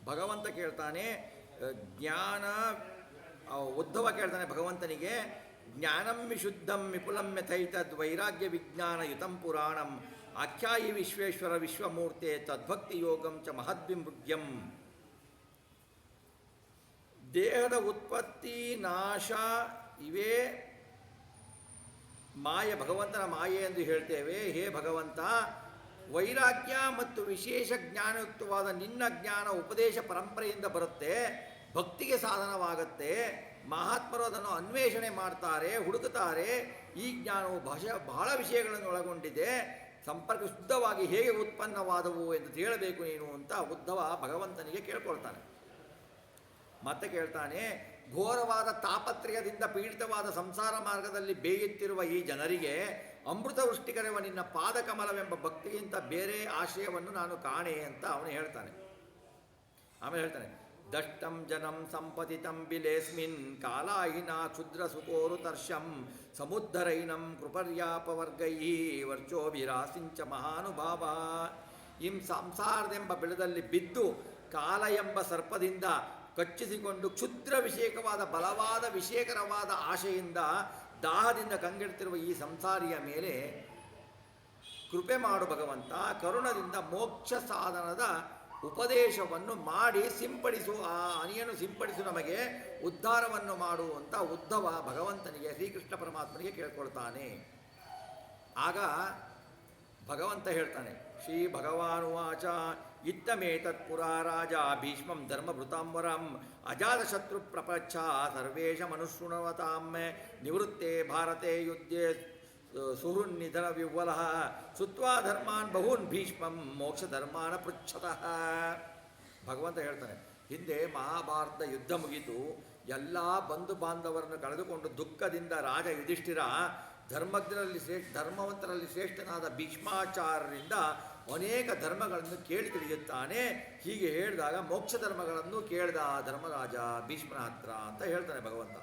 ಭಗವಂತ ಕೇಳ್ತಾನೆ ಜ್ಞಾನ, ಉದ್ಧವ ಕೇಳ್ತಾನೆ ಭಗವಂತನಿಗೆ, ಜ್ಞಾನಂ ವಿಶುದ್ಧಂ ವಿಪುಲಂ ಯಥೈತದ್ ವೈರಾಗ್ಯ ವಿಜ್ಞಾನ ಯುತಂ ಪುರಾಣಂ ಆಖ್ಯಾಯಿ ವಿಶ್ವೇಶ್ವರ ವಿಶ್ವಮೂರ್ತೆ ತದ್ಭಕ್ತಿ ಯೋಗಂ ಚ ಮಹದ್ವಿಮೃಗ್ಯಂ. ದೇಹದ ಉತ್ಪತ್ತಿ ನಾಶ ಇವೇ ಮಾಯೆ, ಭಗವಂತನ ಮಾಯೆ ಎಂದು ಹೇಳ್ತೇವೆ. ಹೇ ಭಗವಂತ, ವೈರಾಗ್ಯ ಮತ್ತು ವಿಶೇಷ ಜ್ಞಾನಯುಕ್ತವಾದ ನಿನ್ನ ಜ್ಞಾನ ಉಪದೇಶ ಪರಂಪರೆಯಿಂದ ಬರುತ್ತೆ, ಭಕ್ತಿಗೆ ಸಾಧನವಾಗತ್ತೆ. ಮಹಾತ್ಮರು ಅದನ್ನು ಅನ್ವೇಷಣೆ ಮಾಡ್ತಾರೆ, ಹುಡುಕುತ್ತಾರೆ. ಈ ಜ್ಞಾನವು ಬಹಳ ವಿಷಯಗಳನ್ನು ಒಳಗೊಂಡಿದೆ. ಸಂಪರ್ಕ ಶುದ್ಧವಾಗಿ ಹೇಗೆ ಉತ್ಪನ್ನವಾದವು ಎಂದು ಹೇಳಬೇಕು ನೀನು ಅಂತ ಉದ್ಧವ ಭಗವಂತನಿಗೆ ಕೇಳ್ಕೊಳ್ತಾನೆ. ಮತ್ತೆ ಕೇಳ್ತಾನೆ, ಘೋರವಾದ ತಾಪತ್ರಯದಿಂದ ಪೀಡಿತವಾದ ಸಂಸಾರ ಮಾರ್ಗದಲ್ಲಿ ಬೇಯುತ್ತಿರುವ ಈ ಜನರಿಗೆ ಅಮೃತ ವೃಷ್ಟಿಕರೆವ ನಿನ್ನ ಪಾದಕಮಲವೆಂಬ ಭಕ್ತಿಗಿಂತ ಬೇರೆ ಆಶಯವನ್ನು ನಾನು ಕಾಣೆ ಅಂತ ಅವನು ಹೇಳ್ತಾನೆ. ಆಮೇಲೆ ಹೇಳ್ತಾನೆ, ದಷ್ಟಂ ಜನಂ ಸಂಪತಿತಂ ಬಿಲೇಸ್ಮಿನ್ ಕಾಲಾಯಿನ ಕ್ಷುದ್ರ ಸುಕೋರು ತರ್ಷಂ ಸಮುದ್ಧರೈನಂ ಕೃಪರ್ಯಾಪವರ್ಗೈ ವರ್ಚೋಭಿರಾಸಿಂಚ ಮಹಾನುಭಾವ. ಈ ಸಂಸಾರದೆಂಬ ಬೆಳದಲ್ಲಿ ಬಿದ್ದು ಕಾಲ ಎಂಬ ಸರ್ಪದಿಂದ ಕಚ್ಚಿಸಿಕೊಂಡು ಕ್ಷುದ್ರ ವಿಷೇಕವಾದ ಬಲವಾದ ವಿಷೇಕರವಾದ ಆಶೆಯಿಂದ ದಾಹದಿಂದ ಕಂಗೆಡ್ತಿರುವ ಈ ಸಂಸಾರಿಯ ಮೇಲೆ ಕೃಪೆ ಮಾಡು ಭಗವಂತ. ಕರುಣದಿಂದ ಮೋಕ್ಷ ಸಾಧನದ ಉಪದೇಶವನ್ನು ಮಾಡಿ ಸಿಂಪಡಿಸು, ಆ ಹನಿಯನ್ನು ಸಿಂಪಡಿಸು, ನಮಗೆ ಉದ್ಧಾರವನ್ನು ಮಾಡು ಅಂತ ಉದ್ಧವ ಭಗವಂತನಿಗೆ, ಶ್ರೀಕೃಷ್ಣ ಪರಮಾತ್ಮನಿಗೆ ಕೇಳ್ಕೊಳ್ತಾನೆ. ಆಗ ಭಗವಂತ ಹೇಳ್ತಾನೆ, ಶ್ರೀ ಭಗವಾನುವಾಚ ಇತ್ತಮೇತತ್ಪುರಾ ರಾಜ ಭೀಷ್ಮಂ ಧರ್ಮಭೃತಾಂವರಂ ಅಜಾತಶತ್ರು ಪ್ರಪಂಚ ಸರ್ವೇಶ ಮನುಶೃಣವತಾಂ ನಿವೃತ್ತೆ ಭಾರತೆ ಯುದ್ಧೇ ಸುಹೃನ್ನಿಧನ ವಿಹ್ವಲ ಸುತ್ವಾ ಧರ್ಮಾನ್ ಬಹೂನ್ ಭೀಷ್ಮಂ ಮೋಕ್ಷ ಧರ್ಮಾನ ಪೃಚ್ಛತಃ. ಭಗವಂತ ಹೇಳ್ತಾನೆ, ಹಿಂದೆ ಮಹಾಭಾರತ ಯುದ್ಧ ಮುಗಿದು ಎಲ್ಲ ಬಂಧು ಬಾಂಧವರನ್ನು ಕಳೆದುಕೊಂಡು ದುಃಖದಿಂದ ರಾಜ ಯುಧಿಷ್ಠಿರ ಧರ್ಮವಂತರಲ್ಲಿ ಶ್ರೇಷ್ಠನಾದ ಭೀಷ್ಮಾಚಾರ್ಯರಿಂದ ಅನೇಕ ಧರ್ಮಗಳನ್ನು ಕೇಳಿ ತಿಳಿಯುತ್ತಾನೆ. ಹೀಗೆ ಹೇಳಿದಾಗ ಮೋಕ್ಷ ಧರ್ಮಗಳನ್ನು ಕೇಳಿದ ಧರ್ಮರಾಜ ಭೀಷ್ಮನ ಹತ್ರ ಅಂತ ಹೇಳ್ತಾನೆ ಭಗವಂತ.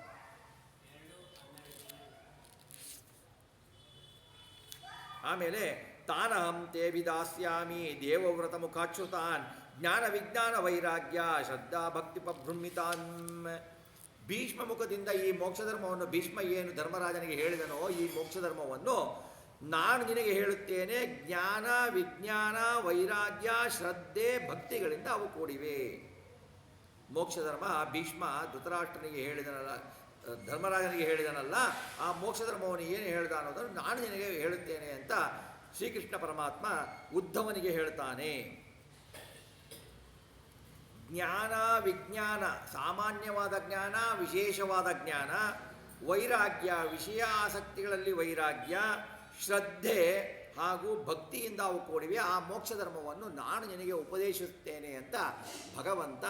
ಆಮೇಲೆ ತಾನಹಂ ತೇ ವಿದಾಸ್ಯಾಮಿ ದೇವವ್ರತ ಮುಖಾಚ್ಯುತಾನ್ ಜ್ಞಾನ ವಿಜ್ಞಾನ ವೈರಾಗ್ಯ ಶ್ರದ್ಧಾ ಭಕ್ತಿ ಪ್ರಭೃಮಿತಾನ್. ಭೀಷ್ಮ ಮುಖದಿಂದ ಈ ಮೋಕ್ಷ ಧರ್ಮವನ್ನು ಭೀಷ್ಮ ಏನು ಧರ್ಮರಾಜನಿಗೆ ಹೇಳಿದನೋ ಈ ಮೋಕ್ಷ ಧರ್ಮವನ್ನು ನಾನು ನಿನಗೆ ಹೇಳುತ್ತೇನೆ. ಜ್ಞಾನ ವಿಜ್ಞಾನ ವೈರಾಗ್ಯ ಶ್ರದ್ಧೆ ಭಕ್ತಿಗಳಿಂದ ಅವು ಕೂಡಿವೆ. ಮೋಕ್ಷ ಧರ್ಮ ಭೀಷ್ಮ ಧೃತರಾಷ್ಟ್ರನಿಗೆ ಹೇಳಿದನಲ್ಲ, ಧರ್ಮರಾಜನಿಗೆ ಹೇಳಿದನಲ್ಲ, ಆ ಮೋಕ್ಷ ಧರ್ಮವನ್ನು ಏನು ಹೇಳ್ದ ಅನ್ನೋದನ್ನು ನಾನು ನಿನಗೆ ಹೇಳುತ್ತೇನೆ ಅಂತ ಶ್ರೀಕೃಷ್ಣ ಪರಮಾತ್ಮ ಉದ್ಧವನಿಗೆ ಹೇಳ್ತಾನೆ. ಜ್ಞಾನ ವಿಜ್ಞಾನ, ಸಾಮಾನ್ಯವಾದ ಜ್ಞಾನ, ವಿಶೇಷವಾದ ಜ್ಞಾನ, ವೈರಾಗ್ಯ, ವಿಷಯ ಆಸಕ್ತಿಗಳಲ್ಲಿ ವೈರಾಗ್ಯ, ಶ್ರದ್ಧೆ ಹಾಗೂ ಭಕ್ತಿಯಿಂದ ಅವು ಕೂಡಿವೆ. ಆ ಮೋಕ್ಷ ಧರ್ಮವನ್ನು ನಾನು ನಿನಗೆ ಉಪದೇಶಿಸುತ್ತೇನೆ ಅಂತ ಭಗವಂತ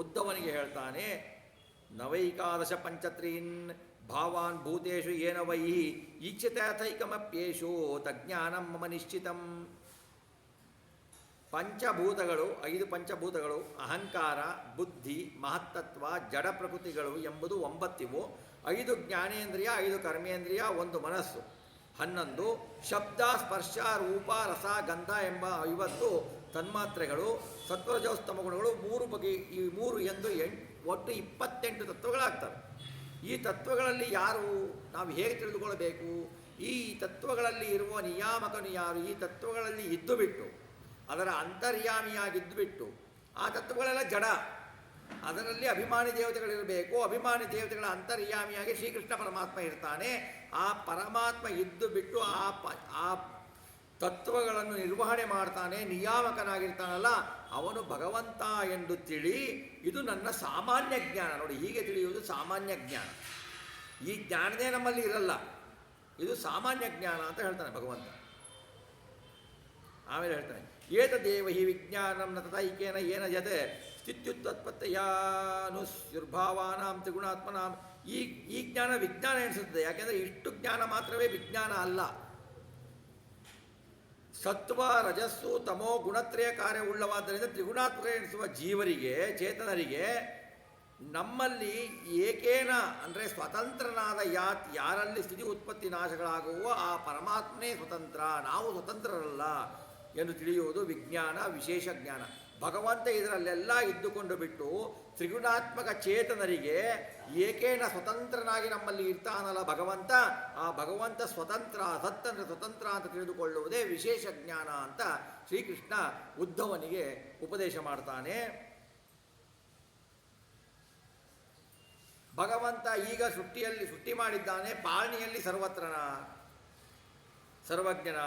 ಉದ್ಧವನಿಗೆ ಹೇಳ್ತಾನೆ. ನವೈಕಾದಶ ಪಂಚತ್ರೀನ್ ಭಾವಾನ್ ಭೂತೇಷು ಏನ ವೈ ಈಕ್ಷತೈಕಮಪ್ಯೇಷು ತಜ್ಞಾನಂ ಮಮ ನಿಶ್ಚಿತಂ. ಪಂಚಭೂತಗಳು, 5 ಪಂಚಭೂತಗಳು ಅಹಂಕಾರ, ಬುದ್ಧಿ, ಮಹತ್ತತ್ವ, ಜಡ ಪ್ರಕೃತಿಗಳು ಎಂಬುದು 9 ಇವು. 5 ಜ್ಞಾನೇಂದ್ರಿಯ, 5 ಕರ್ಮೇಂದ್ರಿಯ, 1 ಮನಸ್ಸು, 11 ಶಬ್ದ ಸ್ಪರ್ಶ ರೂಪ ರಸ ಗಂಧ ಎಂಬ 50 ತನ್ಮಾತ್ರೆಗಳು, ಸತ್ವರಜೋಸ್ತಮ ಗುಣಗಳು 3 ಬಗೆ. ಈ 3 ಎಂದು ಒಟ್ಟು 28 ತತ್ವಗಳಾಗ್ತವೆ. ಈ ತತ್ವಗಳಲ್ಲಿ ನಾವು ಹೇಗೆ ತಿಳಿದುಕೊಳ್ಳಬೇಕು? ಈ ತತ್ವಗಳಲ್ಲಿ ಇರುವ ನಿಯಾಮಕನು ಯಾರು? ಈ ತತ್ವಗಳಲ್ಲಿ ಇದ್ದು ಬಿಟ್ಟು ಅದರ ಅಂತರ್ಯಾಮಿಯಾಗಿದ್ದು ಬಿಟ್ಟು, ಆ ತತ್ವಗಳೆಲ್ಲ ಜಡ, ಅದರಲ್ಲಿ ಅಭಿಮಾನಿ ದೇವತೆಗಳಿರಬೇಕು. ಅಭಿಮಾನಿ ದೇವತೆಗಳ ಅಂತರ್ಯಾಮಿಯಾಗಿ ಶ್ರೀಕೃಷ್ಣ ಪರಮಾತ್ಮ ಇರ್ತಾನೆ. ಆ ಪರಮಾತ್ಮ ಇದ್ದು ಬಿಟ್ಟು ಆ ತತ್ವಗಳನ್ನು ನಿರ್ವಹಣೆ ಮಾಡ್ತಾನೆ, ನಿಯಾಮಕನಾಗಿರ್ತಾನಲ್ಲ, ಅವನು ಭಗವಂತ ಎಂದು ತಿಳಿ. ಇದು ನನ್ನ ಸಾಮಾನ್ಯ ಜ್ಞಾನ. ನೋಡಿ, ಹೀಗೆ ತಿಳಿಯುವುದು ಸಾಮಾನ್ಯ ಜ್ಞಾನ. ಈ ಜ್ಞಾನದೇ ನಮ್ಮಲ್ಲಿ ಇರಲ್ಲ, ಇದು ಸಾಮಾನ್ಯ ಜ್ಞಾನ ಅಂತ ಹೇಳ್ತಾನೆ ಭಗವಂತ. ಆಮೇಲೆ ಹೇಳ್ತಾನೆ, ಏತದೇವ ಹಿ ವಿಜ್ಞಾನಂ ನ ತಥೈಕೇನ ಏನ ಯತ್ ಸ್ಥಿತ್ಯುತ್ಪತ್ತಯಾನುರ್ಭಾವಾನಾಂ ತ್ರಿಗುಣಾತ್ಮನಾಂ. ಈ ಜ್ಞಾನ ವಿಜ್ಞಾನ ಎನಿಸುತ್ತದೆ. ಯಾಕೆಂದರೆ ಇಷ್ಟು ಜ್ಞಾನ ಮಾತ್ರವೇ ವಿಜ್ಞಾನ ಅಲ್ಲ. ಸತ್ವ ರಜಸ್ಸು ತಮೋ ಗುಣತ್ರಯ ಕಾರ್ಯವುಳ್ಳವಾದ್ದರಿಂದ ತ್ರಿಗುಣಾತ್ಮಕ ಎನಿಸುವ ಜೀವರಿಗೆ, ಚೇತನರಿಗೆ ನಮ್ಮಲ್ಲಿ ಏಕೇನ ಅಂದರೆ ಸ್ವತಂತ್ರನಾದ ಯಾರಲ್ಲಿ ಸ್ಥಿತಿ ಉತ್ಪತ್ತಿ ನಾಶಗಳಾಗುವೋ ಆ ಪರಮಾತ್ಮನೇ ಸ್ವತಂತ್ರ, ನಾವು ಸ್ವತಂತ್ರರಲ್ಲ ಎಂದು ತಿಳಿಯುವುದು ವಿಜ್ಞಾನ, ವಿಶೇಷ ಜ್ಞಾನ. ಭಗವಂತ ಇದರಲ್ಲೆಲ್ಲ ಇದ್ದುಕೊಂಡು ಬಿಟ್ಟು ತ್ರಿಗುಣಾತ್ಮಕ ಚೇತನರಿಗೆ ಏಕೇನ ಸ್ವತಂತ್ರನಾಗಿ ನಮ್ಮಲ್ಲಿ ಇರ್ತಾನಲ್ಲ ಭಗವಂತ, ಆ ಭಗವಂತ ಸ್ವತಂತ್ರ, ಸತ್ತಂದ್ರೆ ಸ್ವತಂತ್ರ ಅಂತ ತಿಳಿದುಕೊಳ್ಳುವುದೇ ವಿಶೇಷ ಜ್ಞಾನ ಅಂತ ಶ್ರೀಕೃಷ್ಣ ಉದ್ಧವನಿಗೆ ಉಪದೇಶ ಮಾಡ್ತಾನೆ. ಭಗವಂತ ಈಗ ಸೃಷ್ಟಿ ಮಾಡಿದ್ದಾನೆ, ಪಾಲನೆಯಲ್ಲಿ ಸರ್ವಜ್ಞನ.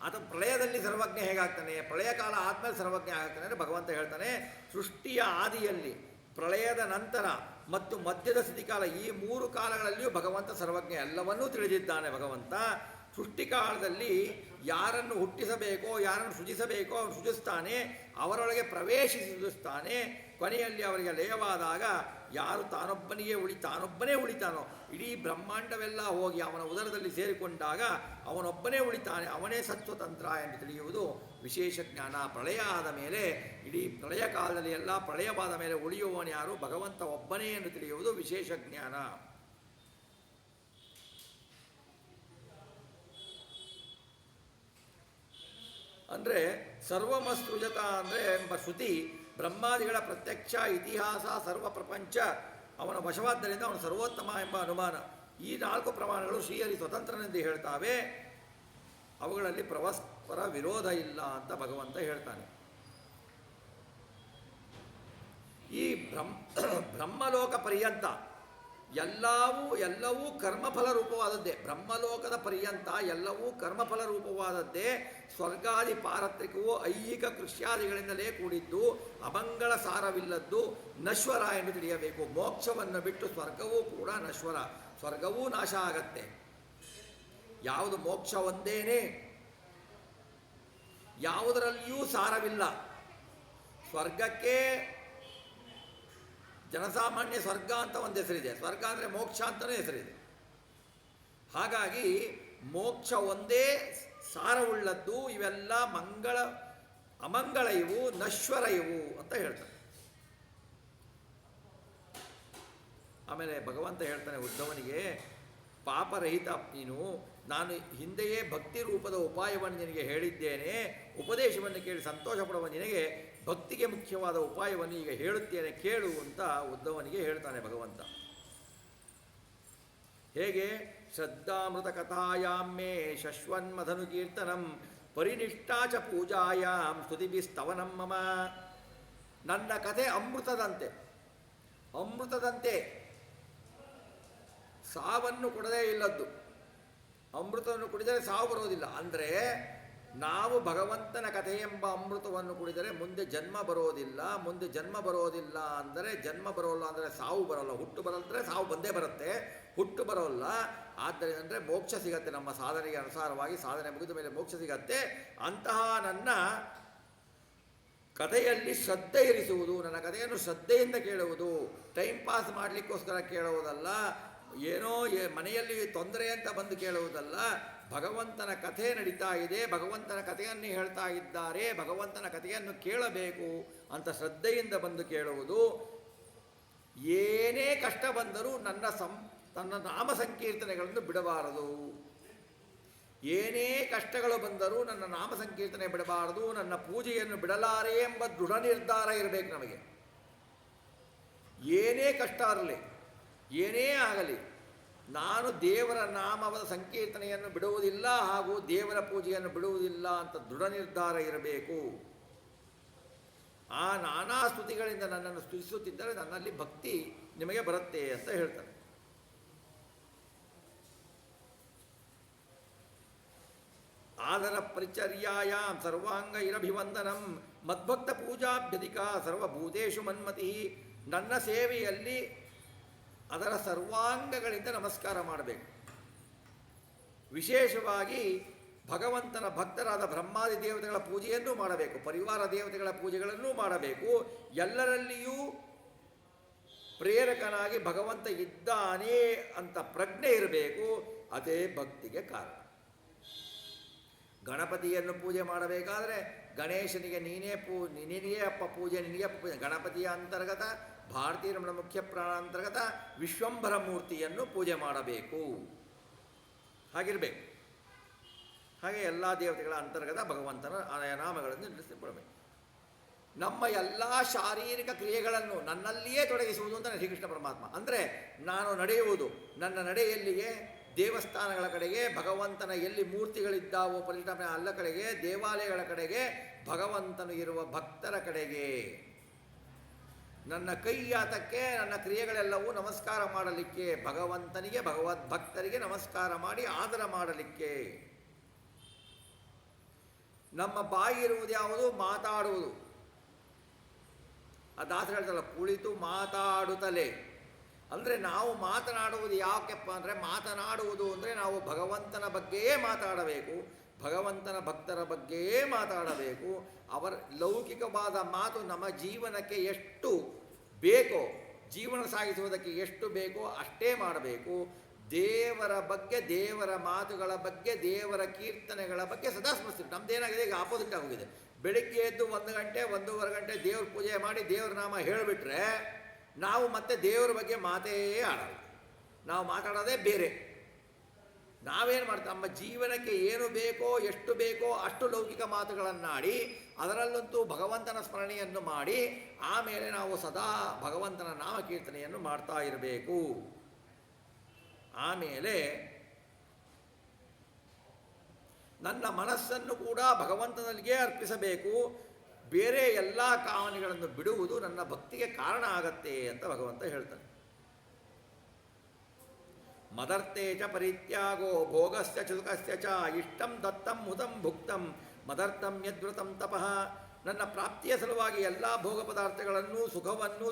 ಆತ ಪ್ರಳಯದಲ್ಲಿ ಸರ್ವಜ್ಞ ಹೇಗಾಗ್ತಾನೆ, ಪ್ರಳಯ ಕಾಲ ಆದ್ಮೇಲೆ ಸರ್ವಜ್ಞ ಆಗ್ತಾನೆ ಅಂದರೆ ಭಗವಂತ ಹೇಳ್ತಾನೆ ಸೃಷ್ಟಿಯ ಆದಿಯಲ್ಲಿ, ಪ್ರಳಯದ ನಂತರ ಮತ್ತು ಮಧ್ಯದ ಸ್ಥಿತಿಕಾಲ, ಈ 3 ಕಾಲಗಳಲ್ಲಿಯೂ ಭಗವಂತ ಸರ್ವಜ್ಞ, ಎಲ್ಲವನ್ನೂ ತಿಳಿದಿದ್ದಾನೆ ಭಗವಂತ. ಸೃಷ್ಟಿಕಾಲದಲ್ಲಿ ಯಾರನ್ನು ಹುಟ್ಟಿಸಬೇಕೋ, ಯಾರನ್ನು ಸೃಜಿಸಬೇಕೋ ಅವನು ಸೃಜಿಸ್ತಾನೆ, ಅವರೊಳಗೆ ಪ್ರವೇಶಿಸಿ ಸೃಜಿಸ್ತಾನೆ. ಕೊನೆಯಲ್ಲಿ ಅವರಿಗೆ ಲಯವಾದಾಗ ಯಾರು ತಾನೊಬ್ಬನೇ ಉಳಿತಾನೋ, ಇಡೀ ಬ್ರಹ್ಮಾಂಡವೆಲ್ಲ ಹೋಗಿ ಅವನ ಉದರದಲ್ಲಿ ಸೇರಿಕೊಂಡಾಗ ಅವನೊಬ್ಬನೇ ಉಳಿತಾನೆ, ಅವನೇ ಸತ್ವತಂತ್ರ ಎಂದು ತಿಳಿಯುವುದು ವಿಶೇಷ ಜ್ಞಾನ. ಪ್ರಳಯ ಆದ ಮೇಲೆ, ಇಡೀ ಪ್ರಳಯ ಕಾಲದಲ್ಲಿ ಎಲ್ಲ ಪ್ರಳಯವಾದ ಮೇಲೆ ಉಳಿಯುವವನು ಯಾರು, ಭಗವಂತ ಒಬ್ಬನೇ ಎಂದು ತಿಳಿಯುವುದು ವಿಶೇಷ ಜ್ಞಾನ. ಅಂದರೆ ಸರ್ವಮಸೃಜತ ಅಂದರೆ ಎಂಬ ಶ್ರುತಿ ಬ್ರಹ್ಮಾದಿಗಳ ಪ್ರತ್ಯಕ್ಷ ಇತಿಹಾಸ ಸರ್ವ ಪ್ರಪಂಚ ಅವನ ವಶವಾದ್ದರಿಂದ ಅವನು ಸರ್ವೋತ್ತಮ ಎಂಬ ಅನುಮಾನ. ಈ 4 ಪ್ರಮಾಣಗಳು ಶ್ರೀಹರಿ ಸ್ವತಂತ್ರನೆಂದು ಹೇಳ್ತಾವೆ. ಅವುಗಳಲ್ಲಿ ಪರಸ್ಪರ ವಿರೋಧ ಇಲ್ಲ ಅಂತ ಭಗವಂತ ಹೇಳ್ತಾನೆ. ಈ ಬ್ರಹ್ಮಲೋಕ ಪರ್ಯಂತ ಎಲ್ಲವೂ ಕರ್ಮಫಲ ರೂಪವಾದದ್ದೇ. ಬ್ರಹ್ಮಲೋಕದ ಪರ್ಯಂತ ಎಲ್ಲವೂ ಕರ್ಮಫಲ ರೂಪವಾದದ್ದೇ. ಸ್ವರ್ಗಾದಿ ಪಾರತ್ರಿಕವು ಐಹಿಕ ಕೃಷ್ಯಾದಿಗಳಿಂದಲೇ ಕೂಡಿದ್ದು, ಅಮಂಗಳ ಸಾರವಿಲ್ಲದ್ದು, ನಶ್ವರ ಎಂದು ತಿಳಿಯಬೇಕು. ಮೋಕ್ಷವನ್ನು ಬಿಟ್ಟು ಸ್ವರ್ಗವೂ ಕೂಡ ನಶ್ವರ, ಸ್ವರ್ಗವೂ ನಾಶ ಆಗತ್ತೆ. ಯಾವುದು ಮೋಕ್ಷ ಒಂದೇನೆ, ಯಾವುದರಲ್ಲಿಯೂ ಸಾರವಿಲ್ಲ. ಸ್ವರ್ಗಕ್ಕೆ ಜನಸಾಮಾನ್ಯ ಸ್ವರ್ಗ ಅಂತ ಒಂದು ಹೆಸರಿದೆ, ಸ್ವರ್ಗ ಅಂದರೆ ಮೋಕ್ಷ ಅಂತಲೇ ಹೆಸರಿದೆ. ಹಾಗಾಗಿ ಮೋಕ್ಷ ಒಂದೇ ಸಾರವುಳ್ಳದ್ದು. ಇವೆಲ್ಲ ಅಮಂಗಳ ಇವು, ನಶ್ವರ ಇವು ಅಂತ ಹೇಳ್ತಾರೆ. ಆಮೇಲೆ ಭಗವಂತ ಹೇಳ್ತಾನೆ ಉದ್ಧವನಿಗೆ, ಪಾಪರಹಿತ ನೀನು, ನಾನು ಹಿಂದೆಯೇ ಭಕ್ತಿ ರೂಪದ ಉಪಾಯವನ್ನು ನಿನಗೆ ಹೇಳಿದ್ದೇನೆ. ಉಪದೇಶವನ್ನು ಕೇಳಿ ಸಂತೋಷ ಪಡುವ ನಿನಗೆ ಭಕ್ತಿಗೆ ಮುಖ್ಯವಾದ ಉಪಾಯವನ್ನು ಈಗ ಹೇಳುತ್ತೇನೆ, ಕೇಳು ಅಂತ ಉದ್ಧವನಿಗೆ ಹೇಳ್ತಾನೆ ಭಗವಂತ. ಹೇಗೆ? ಶ್ರದ್ಧಾಮೃತ ಕಥಾಯಾಮೇ ಶಶ್ವನ್ಮಧನು ಕೀರ್ತನಂ ಪರಿನಿಷ್ಠಾಚ ಪೂಜಾಯಾಮ್ ಸ್ತುತಿಭಿಸ್ತವನಂ ಮಮ. ನನ್ನ ಕಥೆ ಅಮೃತದಂತೆ ಸಾವನ್ನು ಕೊಡದೇ ಇಲ್ಲದ್ದು. ಅಮೃತವನ್ನು ಕುಡಿದರೆ ಸಾವು ಬರೋದಿಲ್ಲ. ಅಂದರೆ ನಾವು ಭಗವಂತನ ಕಥೆ ಎಂಬ ಅಮೃತವನ್ನು ಕುಡಿದರೆ ಮುಂದೆ ಜನ್ಮ ಬರೋದಿಲ್ಲ. ಮುಂದೆ ಜನ್ಮ ಬರೋದಿಲ್ಲ ಅಂದರೆ ಜನ್ಮ ಬರೋಲ್ಲ ಅಂದರೆ ಸಾವು ಬರೋಲ್ಲ. ಹುಟ್ಟು ಬರಲ್ದ್ರೆ ಸಾವು ಬಂದೇ ಬರುತ್ತೆ, ಹುಟ್ಟು ಬರೋಲ್ಲ. ಆದ್ದರಿಂದ ಅಂದರೆ ಮೋಕ್ಷ ಸಿಗತ್ತೆ. ನಮ್ಮ ಸಾಧನೆಗೆ ಅನುಸಾರವಾಗಿ ಸಾಧನೆ ಮುಗಿದ ಮೇಲೆ ಮೋಕ್ಷ ಸಿಗತ್ತೆ. ಅಂತಹ ನನ್ನ ಕಥೆಯಲ್ಲಿ ಶ್ರದ್ಧೆ ಇರಿಸುವುದು, ನನ್ನ ಕಥೆಯನ್ನು ಶ್ರದ್ಧೆಯಿಂದ ಕೇಳುವುದು, ಟೈಮ್ ಪಾಸ್ ಮಾಡಲಿಕ್ಕೋಸ್ಕರ ಕೇಳುವುದಲ್ಲ, ಏನೋ ಮನೆಯಲ್ಲಿ ತೊಂದರೆ ಅಂತ ಬಂದು ಕೇಳುವುದಲ್ಲ. ಭಗವಂತನ ಕಥೆ ನಡೀತಾ ಇದೆ, ಭಗವಂತನ ಕಥೆಯನ್ನು ಹೇಳ್ತಾ ಇದ್ದಾರೆ, ಭಗವಂತನ ಕಥೆಯನ್ನು ಕೇಳಬೇಕು ಅಂತ ಶ್ರದ್ಧೆಯಿಂದ ಬಂದು ಕೇಳುವುದು. ಏನೇ ಕಷ್ಟ ಬಂದರೂ ತನ್ನ ನಾಮ ಸಂಕೀರ್ತನೆಗಳನ್ನು ಬಿಡಬಾರದು. ಏನೇ ಕಷ್ಟಗಳು ಬಂದರೂ ನನ್ನ ನಾಮ ಸಂಕೀರ್ತನೆ ಬಿಡಬಾರದು, ನನ್ನ ಪೂಜೆಯನ್ನು ಬಿಡಲಾರೆ ಎಂಬ ದೃಢ ನಿರ್ಧಾರ ಇರಬೇಕು ನಮಗೆ. ಏನೇ ಕಷ್ಟ ಇರಲಿ, ಏನೇ ಆಗಲಿ, ನಾನು ದೇವರ ನಾಮದ ಸಂಕೀರ್ತನೆಯನ್ನು ಬಿಡುವುದಿಲ್ಲ, ಹಾಗೂ ದೇವರ ಪೂಜೆಯನ್ನು ಬಿಡುವುದಿಲ್ಲ ಅಂತ ದೃಢ ನಿರ್ಧಾರ ಇರಬೇಕು. ಆ ನಾನಾ ಸ್ತುತಿಗಳಿಂದ ನನ್ನನ್ನು ಸ್ತುತಿಸುತ್ತಿದ್ದರೆ ನನ್ನಲ್ಲಿ ಭಕ್ತಿ ನಿಮಗೆ ಬರುತ್ತೆ ಅಂತ ಹೇಳ್ತಾರೆ. ಆದರ ಪರಿಚರ್ಯಾಯಾಂ ಸರ್ವಾಂಗ ಇರಭಿವಂದನಂ ಮದ್ಭಕ್ತ ಪೂಜಾಭ್ಯಧಿಕ ಸರ್ವಭೂತೇಷು ಮನ್ಮತಿ. ನನ್ನ ಸೇವೆಯಲ್ಲಿ ಅದರ ಸರ್ವಾಂಗಗಳಿಂದ ನಮಸ್ಕಾರ ಮಾಡಬೇಕು. ವಿಶೇಷವಾಗಿ ಭಗವಂತನ ಭಕ್ತರಾದ ಬ್ರಹ್ಮಾದಿ ದೇವತೆಗಳ ಪೂಜೆಯನ್ನೂ ಮಾಡಬೇಕು, ಪರಿವಾರ ದೇವತೆಗಳ ಪೂಜೆಗಳನ್ನೂ ಮಾಡಬೇಕು. ಎಲ್ಲರಲ್ಲಿಯೂ ಪ್ರೇರಕನಾಗಿ ಭಗವಂತ ಇದ್ದಾನೆ ಅಂತ ಪ್ರಜ್ಞೆ ಇರಬೇಕು. ಅದೇ ಭಕ್ತಿಗೆ ಕಾರಣ. ಗಣಪತಿಯನ್ನು ಪೂಜೆ ಮಾಡಬೇಕಾದ್ರೆ ಗಣೇಶನಿಗೆ ನಿನಗೆ ಅಪ್ಪ ಪೂಜೆ, ನಿನಗೆ ಅಪ್ಪ ಪೂಜೆ. ಗಣಪತಿಯ ಅಂತರ್ಗತ ಭಾರತೀಯ ರಮಣ ಮುಖ್ಯ ಪ್ರಾಣಾಂತರ್ಗತ ವಿಶ್ವಂಭರ ಮೂರ್ತಿಯನ್ನು ಪೂಜೆ ಮಾಡಬೇಕು. ಹಾಗಿರಬೇಕು. ಹಾಗೆ ಎಲ್ಲ ದೇವತೆಗಳ ಅಂತರ್ಗತ ಭಗವಂತನ ನಾಮಗಳನ್ನು ತಿಳಿಸಿಕೊಡಬೇಕು. ನಮ್ಮ ಎಲ್ಲ ಶಾರೀರಿಕ ಕ್ರಿಯೆಗಳನ್ನು ನನ್ನಲ್ಲಿಯೇ ತೊಡಗಿಸುವುದು ಅಂತ ಶ್ರೀಕೃಷ್ಣ ಪರಮಾತ್ಮ. ಅಂದರೆ ನಾನು ನಡೆಯುವುದು, ನನ್ನ ನಡೆಯಲ್ಲಿಗೆ ದೇವಸ್ಥಾನಗಳ ಕಡೆಗೆ, ಭಗವಂತನ ಎಲ್ಲಿ ಮೂರ್ತಿಗಳಿದ್ದಾವೋ ಪರಿಣಾಮ ಅಲ್ಲ ಕಡೆಗೆ, ದೇವಾಲಯಗಳ ಕಡೆಗೆ, ಭಗವಂತನು ಇರುವ ಭಕ್ತರ ಕಡೆಗೆ. ನನ್ನ ಕೈಯಾತಕ್ಕೆ ನನ್ನ ಕ್ರಿಯೆಗಳೆಲ್ಲವೂ ನಮಸ್ಕಾರ ಮಾಡಲಿಕ್ಕೆ, ಭಗವಂತನಿಗೆ ಭಕ್ತರಿಗೆ ನಮಸ್ಕಾರ ಮಾಡಿ ಆದರ ಮಾಡಲಿಕ್ಕೆ. ನಮ್ಮ ಬಾಯಿ ಇರುವುದು ಯಾವುದು? ಮಾತಾಡುವುದು. ಆ ದಾಸರು ಹೇಳ್ತಾರಲ್ಲ, ಕುಳಿತು ಮಾತಾಡುತ್ತಲೇ. ಅಂದರೆ ನಾವು ಮಾತನಾಡುವುದು ಯಾಕೆಪ್ಪ ಅಂದರೆ, ಮಾತನಾಡುವುದು ಅಂದರೆ ನಾವು ಭಗವಂತನ ಬಗ್ಗೆಯೇ ಮಾತಾಡಬೇಕು, ಭಗವಂತನ ಭಕ್ತರ ಬಗ್ಗೆಯೇ ಮಾತಾಡಬೇಕು. ಅವರ ಲೌಕಿಕವಾದ ಮಾತು ನಮ್ಮ ಜೀವನಕ್ಕೆ ಎಷ್ಟು ಬೇಕೋ, ಜೀವನ ಸಾಗಿಸುವುದಕ್ಕೆ ಎಷ್ಟು ಬೇಕೋ ಅಷ್ಟೇ ಮಾಡಬೇಕು. ದೇವರ ಬಗ್ಗೆ, ದೇವರ ಮಾತುಗಳ ಬಗ್ಗೆ, ದೇವರ ಕೀರ್ತನೆಗಳ ಬಗ್ಗೆ ಸದಾ ಸ್ಮರಿಸ್ತೀವಿ. ನಮ್ದೇನಾಗಿದೆ ಈಗ ಆಪೋಸಿಟ್ ಆಗೋಗಿದೆ. ಬೆಳಿಗ್ಗೆ ಎದ್ದು 1 ಗಂಟೆ 1.5 ಗಂಟೆ ದೇವ್ರ ಪೂಜೆ ಮಾಡಿ ದೇವ್ರ ನಾಮ ಹೇಳಿಬಿಟ್ರೆ ನಾವು ಮತ್ತೆ ದೇವರ ಬಗ್ಗೆ ಮಾತೇ ಆಡಲ್ಲ. ನಾವು ಮಾತಾಡೋದೇ ಬೇರೆ. ನಾವೇನು ಮಾಡ್ತೀವಿ, ನಮ್ಮ ಜೀವನಕ್ಕೆ ಏನು ಬೇಕೋ ಎಷ್ಟು ಬೇಕೋ ಅಷ್ಟು ಲೌಕಿಕ ಮಾತುಗಳನ್ನಾಡಿ ಅದರಲ್ಲಂತೂ ಭಗವಂತನ ಸ್ಮರಣೆಯನ್ನು ಮಾಡಿ ಆಮೇಲೆ ನಾವು ಸದಾ ಭಗವಂತನ ನಾಮಕೀರ್ತನೆಯನ್ನು ಮಾಡ್ತಾ ಇರಬೇಕು. ಆಮೇಲೆ ನನ್ನ ಮನಸ್ಸನ್ನು ಕೂಡ ಭಗವಂತನಿಗೆ ಅರ್ಪಿಸಬೇಕು. ಬೇರೆ ಎಲ್ಲ ಕಾಮನೆಗಳನ್ನು ಬಿಡುವುದು ನನ್ನ ಭಕ್ತಿಗೆ ಕಾರಣ ಆಗತ್ತೆ ಅಂತ ಭಗವಂತ ಹೇಳ್ತಾನೆ. ಮದರ್ಥೇ ಚ ಪರಿತ್ಯಾಗೋ ಭೋಗಸ್ಯ ಚುಕಸ್ಯ ಚ ಇಷ್ಟಂ ದತ್ತಂ ಹುತಂ ಭುಕ್ತಂ ಮದರ್ಥಂ ಯದ್ವ್ರತಂ ತಪಃ. ನನ್ನ ಪ್ರಾಪ್ತಿಯ ಸಲುವಾಗಿ ಎಲ್ಲ ಭೋಗ ಪದಾರ್ಥಗಳನ್ನು ಸುಖವನ್ನು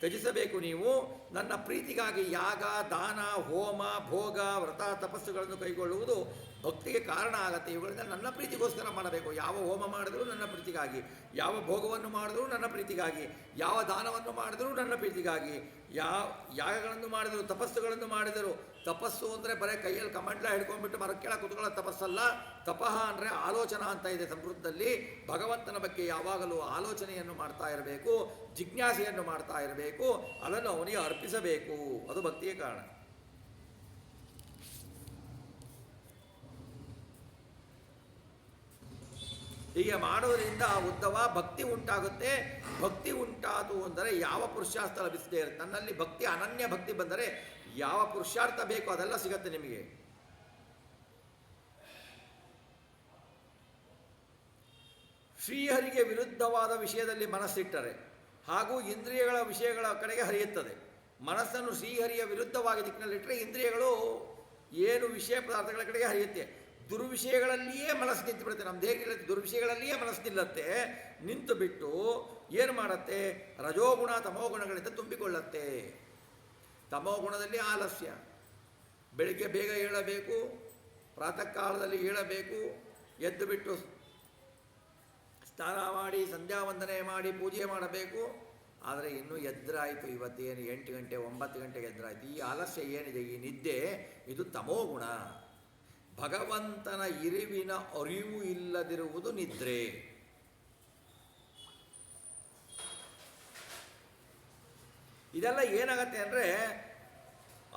ತ್ಯಜಿಸಬೇಕು ನೀವು. ನನ್ನ ಪ್ರೀತಿಗಾಗಿ ಯಾಗ, ದಾನ, ಹೋಮ, ಭೋಗ, ವ್ರತ, ತಪಸ್ಸುಗಳನ್ನು ಕೈಗೊಳ್ಳುವುದು ಭಕ್ತಿಗೆ ಕಾರಣ ಆಗತ್ತೆ. ಇವುಗಳಿಂದ ನನ್ನ ಪ್ರೀತಿಗೋಸ್ಕರ ಮಾಡಬೇಕು. ಯಾವ ಹೋಮ ಮಾಡಿದರೂ ನನ್ನ ಪ್ರೀತಿಗಾಗಿ, ಯಾವ ಭೋಗವನ್ನು ಮಾಡಿದರೂ ನನ್ನ ಪ್ರೀತಿಗಾಗಿ, ಯಾವ ದಾನವನ್ನು ಮಾಡಿದರೂ ನನ್ನ ಪ್ರೀತಿಗಾಗಿ, ಯಾವ ಯಾಗಗಳನ್ನು ಮಾಡಿದರು, ತಪಸ್ಸುಗಳನ್ನು ಮಾಡಿದರು. ತಪಸ್ಸು ಅಂದರೆ ಬರೀ ಕೈಯಲ್ಲಿ ಕಮಂಡ್ಲ ಹಿಡ್ಕೊಂಡ್ಬಿಟ್ಟು ಮರಕ್ಕೆ ಕೆಳಗೆ ಕುತ್ಕೊಳ್ಳೋ ತಪಸ್ಸಲ್ಲ. ತಪಃ ಅಂದರೆ ಆಲೋಚನಾ ಅಂತ ಇದೆ ಸಂಸ್ಕೃತದಲ್ಲಿ. ಭಗವಂತನ ಬಗ್ಗೆ ಯಾವಾಗಲೂ ಆಲೋಚನೆಯನ್ನು ಮಾಡ್ತಾ ಇರಬೇಕು, ಜಿಜ್ಞಾಸೆಯನ್ನು ಮಾಡ್ತಾ ಇರಬೇಕು, ಅದನ್ನು ಅವನಿಗೆ ಅರ್ಪಿಸಬೇಕು. ಅದು ಭಕ್ತಿಯ ಕಾರಣ. ಹೀಗೆ ಮಾಡೋದರಿಂದ ಉದ್ದವ ಭಕ್ತಿ ಉಂಟಾಗುತ್ತೆ. ಭಕ್ತಿ ಉಂಟಾದು ಅಂದರೆ ಯಾವ ಪುರುಷಾರ್ಥ ಲಭಿಸದೇ ಇರುತ್ತೆ. ನನ್ನಲ್ಲಿ ಭಕ್ತಿ, ಅನನ್ಯ ಭಕ್ತಿ ಬಂದರೆ ಯಾವ ಪುರುಷಾರ್ಥ ಬೇಕೋ ಅದೆಲ್ಲ ಸಿಗತ್ತೆ ನಿಮಗೆ. ಶ್ರೀಹರಿಗೆ ವಿರುದ್ಧವಾದ ವಿಷಯದಲ್ಲಿ ಮನಸ್ಸಿಟ್ಟರೆ ಹಾಗೂ ಇಂದ್ರಿಯಗಳ ವಿಷಯಗಳ ಕಡೆಗೆ ಹರಿಯುತ್ತದೆ. ಮನಸ್ಸನ್ನು ಶ್ರೀಹರಿಯ ವಿರುದ್ಧವಾಗಿ ದಿಕ್ಕಿನಲ್ಲಿಟ್ಟರೆ ಇಂದ್ರಿಯಗಳು ಏನು ವಿಷಯ ಪದಾರ್ಥಗಳ ಕಡೆಗೆ ಹರಿಯುತ್ತೆ. ದುರ್ವಿಷಯಗಳಲ್ಲಿಯೇ ಮನಸ್ಸು ನಿಂತು ಬಿಡುತ್ತೆ. ನಮ್ಮ ದೇಹಕ್ಕೆ ದುರ್ವಿಷಯಗಳಲ್ಲಿಯೇ ಮನಸ್ಸು ನಿಲ್ಲತ್ತೆ. ನಿಂತು ಬಿಟ್ಟು ಏನು ಮಾಡುತ್ತೆ? ರಜೋಗುಣ ತಮೋಗುಣಗಳಿಂದ ತುಂಬಿಕೊಳ್ಳುತ್ತೆ. ತಮೋಗುಣದಲ್ಲಿ ಆಲಸ್ಯ, ಬೆಳಿಗ್ಗೆ ಬೇಗ ಏಳಬೇಕು, ಪ್ರಾತಃ ಕಾಲದಲ್ಲಿ ಏಳಬೇಕು, ಎದ್ದು ಬಿಟ್ಟು ಸ್ನಾನ ಮಾಡಿ ಸಂಧ್ಯಾ ವಂದನೆ ಮಾಡಿ ಪೂಜೆ ಮಾಡಬೇಕು. ಆದರೆ ಇನ್ನೂ ಎದ್ದರಾಯಿತು, ಇವತ್ತೇನು 8 ಗಂಟೆ 9 ಗಂಟೆಗೆ ಎದ್ದರಾಯಿತು. ಈ ಆಲಸ್ಯ ಏನಿದೆ, ಈ ನಿದ್ದೆ, ಇದು ತಮೋಗುಣ. ಭಗವಂತನ ಇರುವಿನ ಅರಿವು ಇಲ್ಲದಿರುವುದು ನಿದ್ರೆ. ಇದೆಲ್ಲ ಏನಾಗತ್ತೆ ಅಂದರೆ